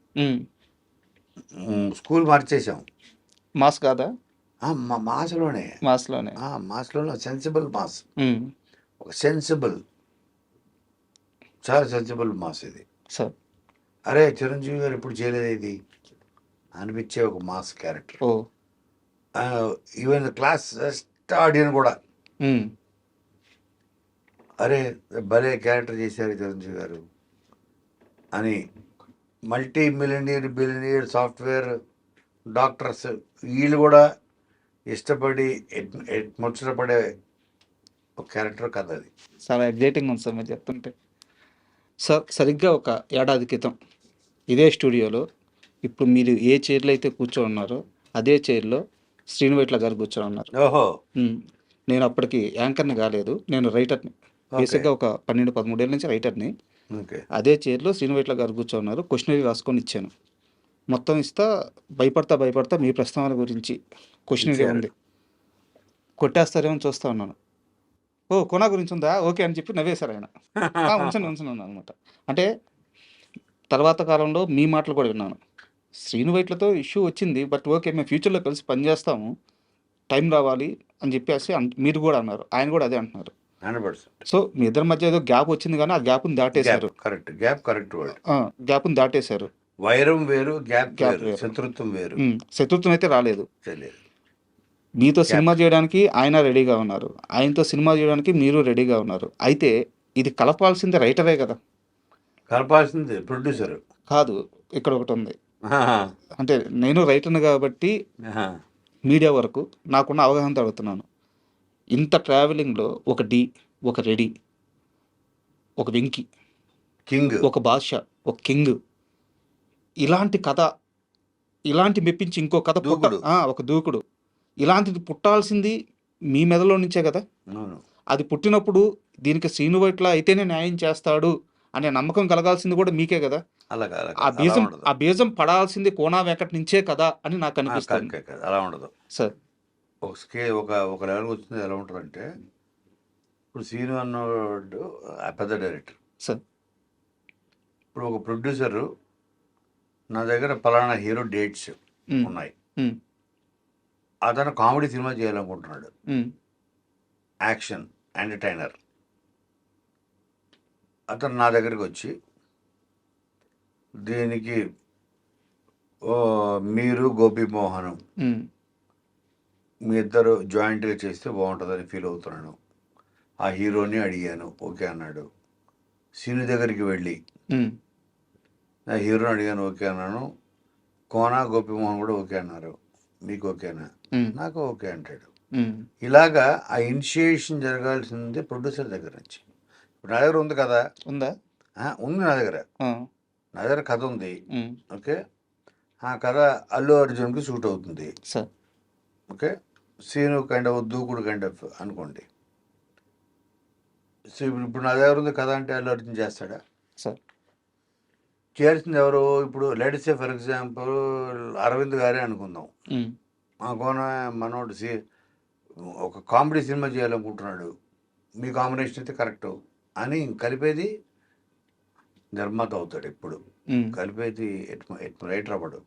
స్కూల్ మార్చేసాం. మాస్ కాదా? మాస్లోనే సెన్సిబుల్ మాస్. ఒక సెన్సిబుల్, చాలా సెన్సిబుల్ మాస్ ఇది సార్. అరే చిరంజీవి గారు ఇప్పుడు చేయలేదు ఇది అనిపించే ఒక మాస్ క్యారెక్టర్. ఈవెన్ క్లాస్ ఆడియన్ కూడా అరే భలే క్యారెక్టర్ చేశారు చిరంజీవి గారు అని. మల్టీ బిలియనియర్ సాఫ్ట్వేర్ డాక్టర్స్ వీళ్ళు కూడా ఇష్టపడి ముచ్చటపడే ఒక క్యారెక్టర్ కథ అది. చాలా ఎగ్జైటింగ్ ఉంది సార్ మీరు చెప్తుంటే. సార్ సరిగ్గా ఒక ఏడాది క్రితం ఇదే స్టూడియోలో ఇప్పుడు మీరు ఏ చైర్లో అయితే కూర్చొని ఉన్నారో అదే చైర్లో శ్రీను వైట్ల గారు కూర్చొని ఉన్నారు. ఓహో. నేను అప్పటికి యాంకర్ని కాలేదు, నేను రైటర్ని. బేసిక్గా ఒక 12-13 ఏళ్ళ నుంచి రైటర్ని. అదే చైర్లో శ్రీను వైట్ల గారు కూర్చొని ఉన్నారు. క్వశ్చనరీ రాసుకొని ఇచ్చాను. మొత్తం ఇస్తా భయపడతా మీ ప్రస్తావన గురించి క్వశ్చనరీ ఉంది, కొట్టేస్తారేమో చూస్తా ఉన్నాను. ఓ కోనా గురించి ఉందా ఓకే అని చెప్పి నవ్వేశారు ఆయన. ఉంచను అనమాట. అంటే తర్వాత కాలంలో మీ మాటలు కూడా విన్నాను. శ్రీను వైట్లతో ఇష్యూ వచ్చింది. బట్ ఓకే మేము ఫ్యూచర్‌లో కలిసి పనిచేస్తాము. టైం రావాలి అని చెప్పేసి మీరు కూడా అన్నారు. ఆయన కూడా అదే అంటున్నారు. 100%. సో మీ ఇద్దరి మధ్య ఏదో గ్యాప్ వచ్చింది కానీ ఆ గ్యాప్‌ని దాటేశారు. Gap correct word. గ్యాప్‌ని దాటేశారు. వైరం వేరు, గ్యాప్ గ్యాప్ వేరు, వేరు. శత్రుత్వం వేరు. శత్రుత్వం అయితే రాలేదు. తెలియదు. మీతో సినిమా చేయడానికి ఆయన రెడీగా ఉన్నారు. ఆయనతో సినిమా చేయడానికి మీరు రెడీగా ఉన్నారు. అయితే ఇది కలపాల్సింది రైటరే కదా! కలపాల్సింది ప్రొడ్యూసర్. కాదు. ఇక్కడ ఒకటుంది. అంటే నేను రైటర్‌ని కాబట్టి మీడియా వరకు నాకున్న అవగాహనతో అడుగుతున్నాను. ఇంత ట్రావెలింగ్‌లో ఒక 'డి', ఒక 'రెడీ', ఒక 'వెంకి', కింగ్, ఒక 'బాద్‌షా', ఒక 'కింగ్' ఇలాంటి కథ, ఇలాంటి మెప్పించి ఇంకో కథ దూకుడు. ఒక 'దూకుడు' ఇలాంటిది పుట్టాల్సింది మీ మెదడులో నుంచే కదా! అవును. అది పుట్టినప్పుడు దీనికి శ్రీను వైట్ల అయితేనే న్యాయం చేస్తాడు అనే నమ్మకం కలగాల్సింది కూడా మీకే కదా! అలాగా ఆ బీజం పడాల్సింది కోనా వెంకట్ నుంచే కదా అని నాకు అనిపిస్తుంది. అలా ఉండదు సార్. ఒక లెవెల్కి వచ్చింది. ఎలా ఉంటుందంటే ఇప్పుడు సీను అన్నవాడు పెద్ద డైరెక్టర్. సార్. ఇప్పుడు ఒక ప్రొడ్యూసరు నా దగ్గర పలానా హీరో డేట్స్ ఉన్నాయి, అతను కామెడీ సినిమా చేయాలనుకుంటున్నాడు, యాక్షన్ ఎంటర్టైనర్. అతను నా దగ్గరికి వచ్చి దీనికి మీరు గోపీమోహన్ మీ ఇద్దరు జాయింట్గా చేస్తే బాగుంటుందని ఫీల్ అవుతున్నాను. ఆ హీరోని అడిగాను, ఓకే అన్నాడు. సీను దగ్గరికి వెళ్ళి ఆ హీరోని అడిగాను, ఓకే అన్నాను. కోనా గోపీమోహన్ కూడా ఓకే అన్నారు. మీకు ఓకేనా? నాకు ఓకే అంటాడు. ఇలాగా ఆ ఇనిషియేషన్ జరగాల్సింది ప్రొడ్యూసర్ దగ్గర నుంచి. ఇప్పుడు నా దగ్గర ఉంది కదా, ఉందా? ఉంది నా దగ్గర కథ ఉంది. ఓకే, ఆ కథ అల్లు అర్జున్కి సూట్ అవుతుంది. ఓకే, సీను కైండ్ ఆఫ్ దూకుడు కైండ్ ఆఫ్ అనుకోండి. సో ఇప్పుడు నా దగ్గర ఉంది కథ అంటే అల్లు అర్జున్ చేస్తాడా? చేయాల్సింది ఎవరు? ఇప్పుడు let's say for example Aravind గారే అనుకుందాం. మా కోన మనోడు ఒక కామెడీ సినిమా చేయాలనుకుంటున్నాడు, మీ కాంబినేషన్ అయితే కరెక్ట్ అని కలిపేది నిర్మాత అవుతాడు. ఎప్పుడు కలిపేది రైటర్ అవ్వడు.